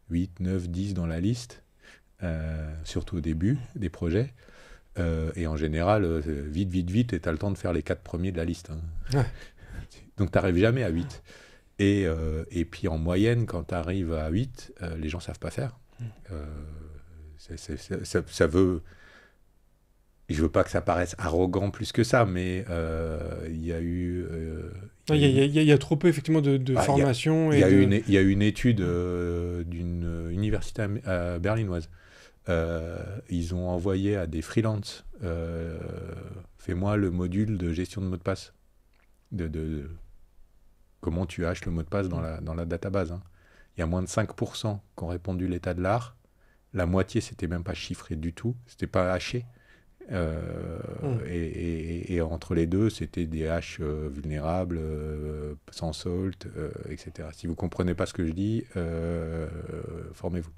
8, 9, 10 dans la liste, surtout au début des projets. Et en général, vite, et tu as le temps de faire les 4 premiers de la liste. Donc, tu n'arrives jamais à 8. Et puis, en moyenne, quand tu arrives à 8, les gens ne savent pas faire. Ça veut... Je veux pas que ça paraisse arrogant plus que ça, mais il y a eu... Il y a trop peu, effectivement, de formation. Il y a eu une étude d'une université berlinoise. Ils ont envoyé à des freelances, fais-moi le module de gestion de mot de passe. De comment tu haches le mot de passe dans la database. Il y a moins de 5% qui ont répondu l'état de l'art. La moitié, c'était même pas chiffré du tout. C'était pas haché. Et entre les deux, c'était des hashes vulnérables, sans salt, etc. Si vous comprenez pas ce que je dis, formez-vous.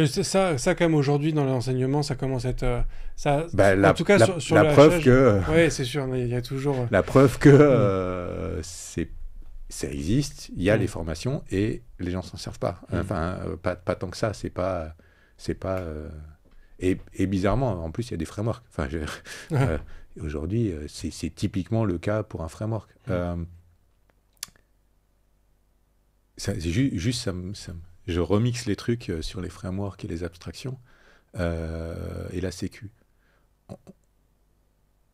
ça, quand même, aujourd'hui, dans l'enseignement, ça commence à être... en tout cas, sur la preuve que... Oui, c'est sûr, il y a toujours... La preuve que ça existe, il y a les formations, et les gens s'en servent pas. Enfin, pas tant que ça, c'est pas et bizarrement, en plus, il y a des frameworks. Enfin, aujourd'hui, c'est typiquement le cas pour un framework. C'est juste je remixe les trucs sur les frameworks et les abstractions et la sécu.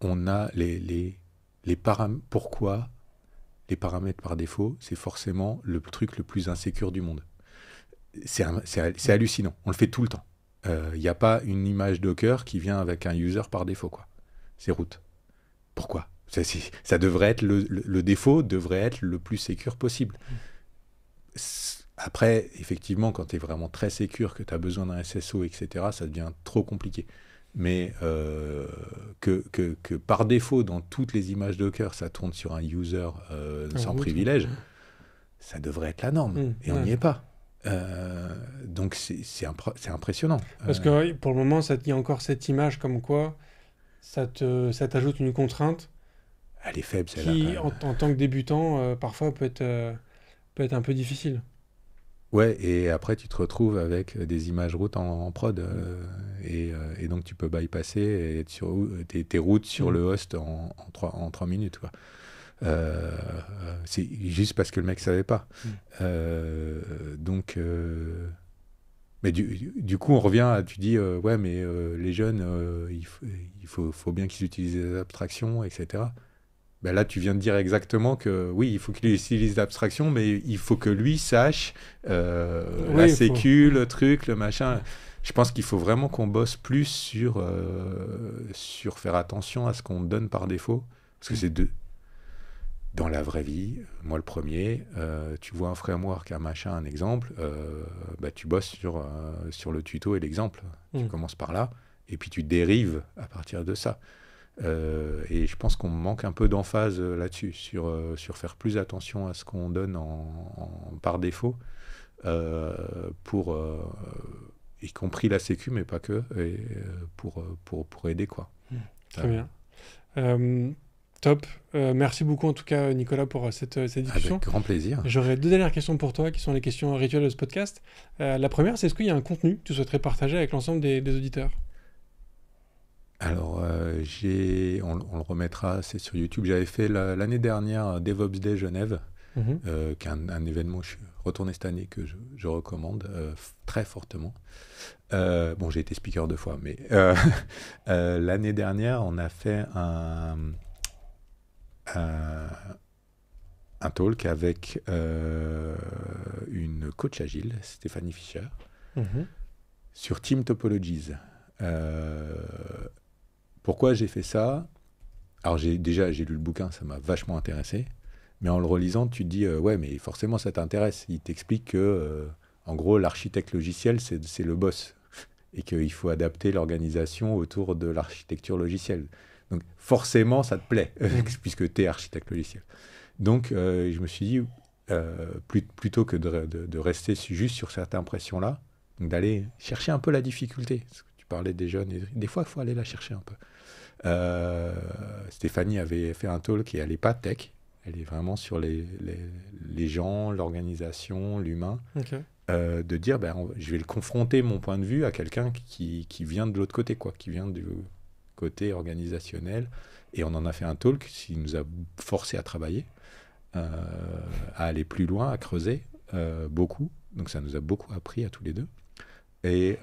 On a les paramètres. Pourquoi les paramètres par défaut, c'est forcément le truc le plus insécure du monde. C'est hallucinant. On le fait tout le temps. Il n'y a pas une image Docker qui vient avec un user par défaut, quoi. C'est root. Pourquoi ? Ça devrait être le défaut devrait être le plus sécure possible. Après, effectivement, quand tu es vraiment très sécure, que tu as besoin d'un SSO, etc., ça devient trop compliqué. Mais que par défaut, dans toutes les images Docker, ça tourne sur un user sans privilège, ça devrait être la norme. Et on n'y est pas. Donc c'est impressionnant. Parce que pour le moment, il y a encore cette image comme quoi ça t'ajoute une contrainte. Elle est faible, celle-là. Qui, en tant que débutant, parfois peut être un peu difficile. Ouais, et après tu te retrouves avec des images routes en prod, et donc tu peux bypasser et être sur tes routes sur le host en 3 minutes, quoi. C'est juste parce que le mec savait pas. Donc, mais du coup, on revient à, tu dis, ouais, mais les jeunes, il faut bien qu'ils utilisent des abstractions, etc. Ben là, tu viens de dire exactement que oui, il faut qu'il utilise l'abstraction, mais il faut que lui sache la sécu, le truc, le machin. Je pense qu'il faut vraiment qu'on bosse plus sur faire attention à ce qu'on donne par défaut. Parce que c'est dans la vraie vie, moi le premier, tu vois un framework, un machin, un exemple, tu bosses sur le tuto et l'exemple. Tu commences par là, et puis tu dérives à partir de ça. Et je pense qu'on manque un peu d'emphase là-dessus, sur faire plus attention à ce qu'on donne par défaut, pour y compris la sécu, mais pas que, et pour aider, quoi. Très bien. Top. Merci beaucoup en tout cas, Nicolas, pour cette discussion. Avec grand plaisir. J'aurais 2 dernières questions pour toi, qui sont les questions rituelles de ce podcast. La première, c'est est-ce qu'il y a un contenu que tu souhaiterais partager avec l'ensemble des auditeurs ? Alors, on le remettra, c'est sur YouTube. J'avais fait l'année dernière DevOps Day Genève, qui est un événement, je suis retourné cette année, que je recommande très fortement. Bon, j'ai été speaker 2 fois, mais l'année dernière, on a fait un talk avec une coach agile, Stéphanie Fischer, sur Team Topologies. Pourquoi j'ai fait ça ? Alors j'ai lu le bouquin, ça m'a vachement intéressé, mais en le relisant, tu te dis ouais, mais forcément ça t'intéresse. Il t'explique que en gros l'architecte logiciel c'est le boss et qu'il faut adapter l'organisation autour de l'architecture logicielle. Donc forcément ça te plaît puisque tu es architecte logiciel. Donc je me suis dit plutôt que de rester juste sur cette impression là, d'aller chercher un peu la difficulté. Tu parlais des jeunes, et des fois il faut aller la chercher un peu. Stéphanie avait fait un talk et elle n'est pas tech, elle est vraiment sur les gens, l'organisation, l'humain. De dire je vais le confronter mon point de vue à quelqu'un qui vient de l'autre côté, quoi, qui vient du côté organisationnel, et on en a fait un talk qui nous a forcé à travailler, à aller plus loin, à creuser beaucoup, donc ça nous a beaucoup appris à tous les deux. Et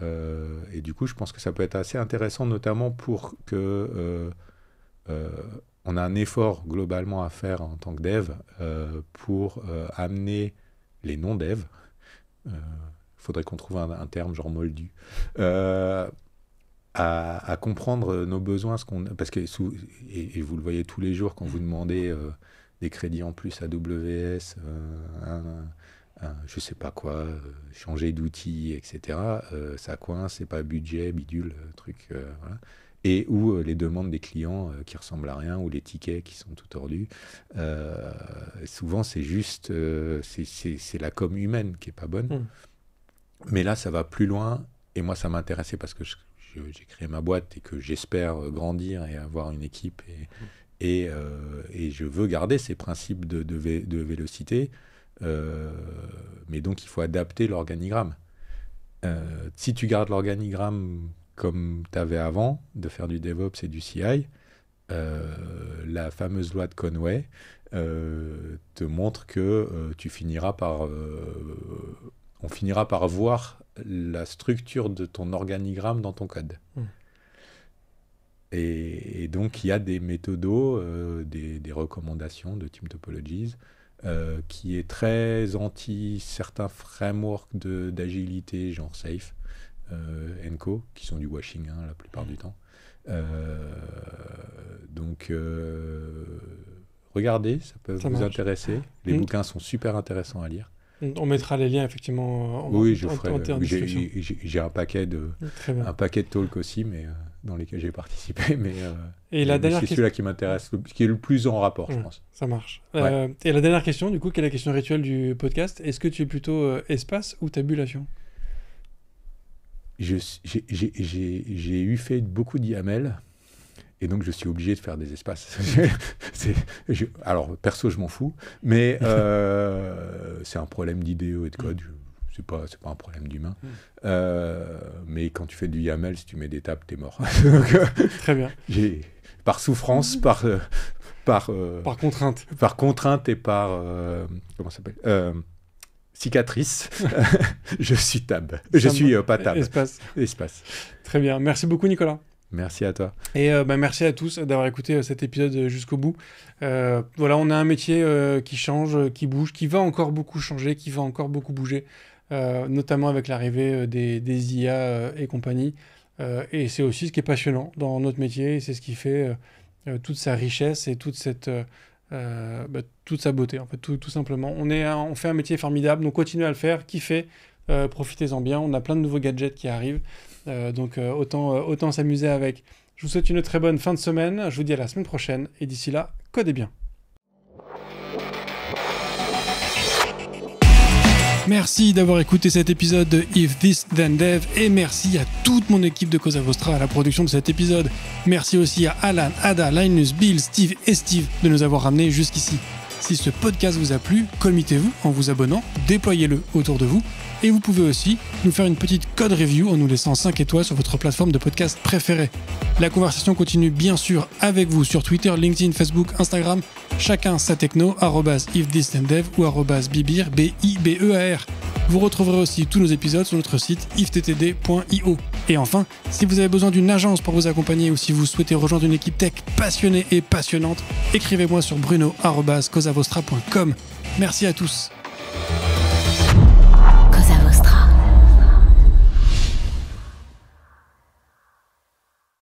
du coup, je pense que ça peut être assez intéressant, notamment pour que on a un effort globalement à faire en tant que dev pour amener les non-devs. Il faudrait qu'on trouve un terme genre moldu. À comprendre nos besoins, parce que et vous le voyez tous les jours quand vous demandez des crédits en plus à AWS, je sais pas quoi, changer d'outil, etc. Ça coince, c'est pas budget, bidule, truc, voilà. Et ou les demandes des clients qui ressemblent à rien, ou les tickets qui sont tout tordus. Souvent, c'est juste, c'est la com humaine qui est pas bonne. Mais là, ça va plus loin. Et moi, ça m'intéressait parce que j'ai créé ma boîte et que j'espère grandir et avoir une équipe. Et je veux garder ces principes de vélocité. Mais donc il faut adapter l'organigramme. Si tu gardes l'organigramme comme tu avais avant, de faire du DevOps et du CI, la fameuse loi de Conway te montre que on finira par voir la structure de ton organigramme dans ton code. Et donc il y a des méthodos, des recommandations de Team Topologies, qui est très anti certains frameworks d'agilité, genre Safe, Enco, qui sont du washing la plupart du temps. Donc, regardez, ça peut vous intéresser. Les bouquins sont super intéressants à lire. On mettra les liens, effectivement, oui, je ferai. J'ai un paquet de talks aussi, mais dans lesquels j'ai participé. Mais et la dernière c'est celui-là qui m'intéresse, qui est le plus en rapport, je pense. Ça marche. Ouais. Et la dernière question, du coup, qui est la question rituelle du podcast, est-ce que tu es plutôt espace ou tabulation ? J'ai fait beaucoup d'IAML. Et donc, je suis obligé de faire des espaces. Alors, perso, je m'en fous, mais c'est un problème d'IDE et de code. C'est pas un problème d'humain. Mais quand tu fais du YAML, si tu mets des tables, t'es mort. Donc, très bien. Par souffrance, par contrainte. Par contrainte et par... comment ça s'appelle cicatrice. Je suis tab. Je suis pas tab. Espace. Très bien. Merci beaucoup, Nicolas. Merci à toi. Et merci à tous d'avoir écouté cet épisode jusqu'au bout. Voilà, on a un métier qui change, qui bouge, qui va encore beaucoup changer, qui va encore beaucoup bouger, notamment avec l'arrivée des IA et compagnie. Et c'est aussi ce qui est passionnant dans notre métier, et c'est ce qui fait toute sa richesse et toute sa beauté, en fait, tout simplement. On fait un métier formidable, donc continuez à le faire, kiffez, profitez-en bien. On a plein de nouveaux gadgets qui arrivent. Donc autant s'amuser avec. Je vous souhaite une très bonne fin de semaine. Je vous dis à la semaine prochaine. Et d'ici là, codez bien. Merci d'avoir écouté cet épisode de If This Then Dev. Et merci à toute mon équipe de Cosa Vostra à la production de cet épisode. Merci aussi à Alan, Ada, Linus, Bill, Steve et Steve de nous avoir ramenés jusqu'ici. Si ce podcast vous a plu, committez-vous en vous abonnant, déployez-le autour de vous. Et vous pouvez aussi nous faire une petite code review en nous laissant 5 étoiles sur votre plateforme de podcast préférée. La conversation continue bien sûr avec vous sur Twitter, LinkedIn, Facebook, Instagram. Chacun sa techno, @ifthisdendev ou @bibir, B-I-B-E-A-R. Vous retrouverez aussi tous nos épisodes sur notre site ifttd.io. Et enfin, si vous avez besoin d'une agence pour vous accompagner ou si vous souhaitez rejoindre une équipe tech passionnée et passionnante, écrivez-moi sur bruno@cosavostra.com. Merci à tous.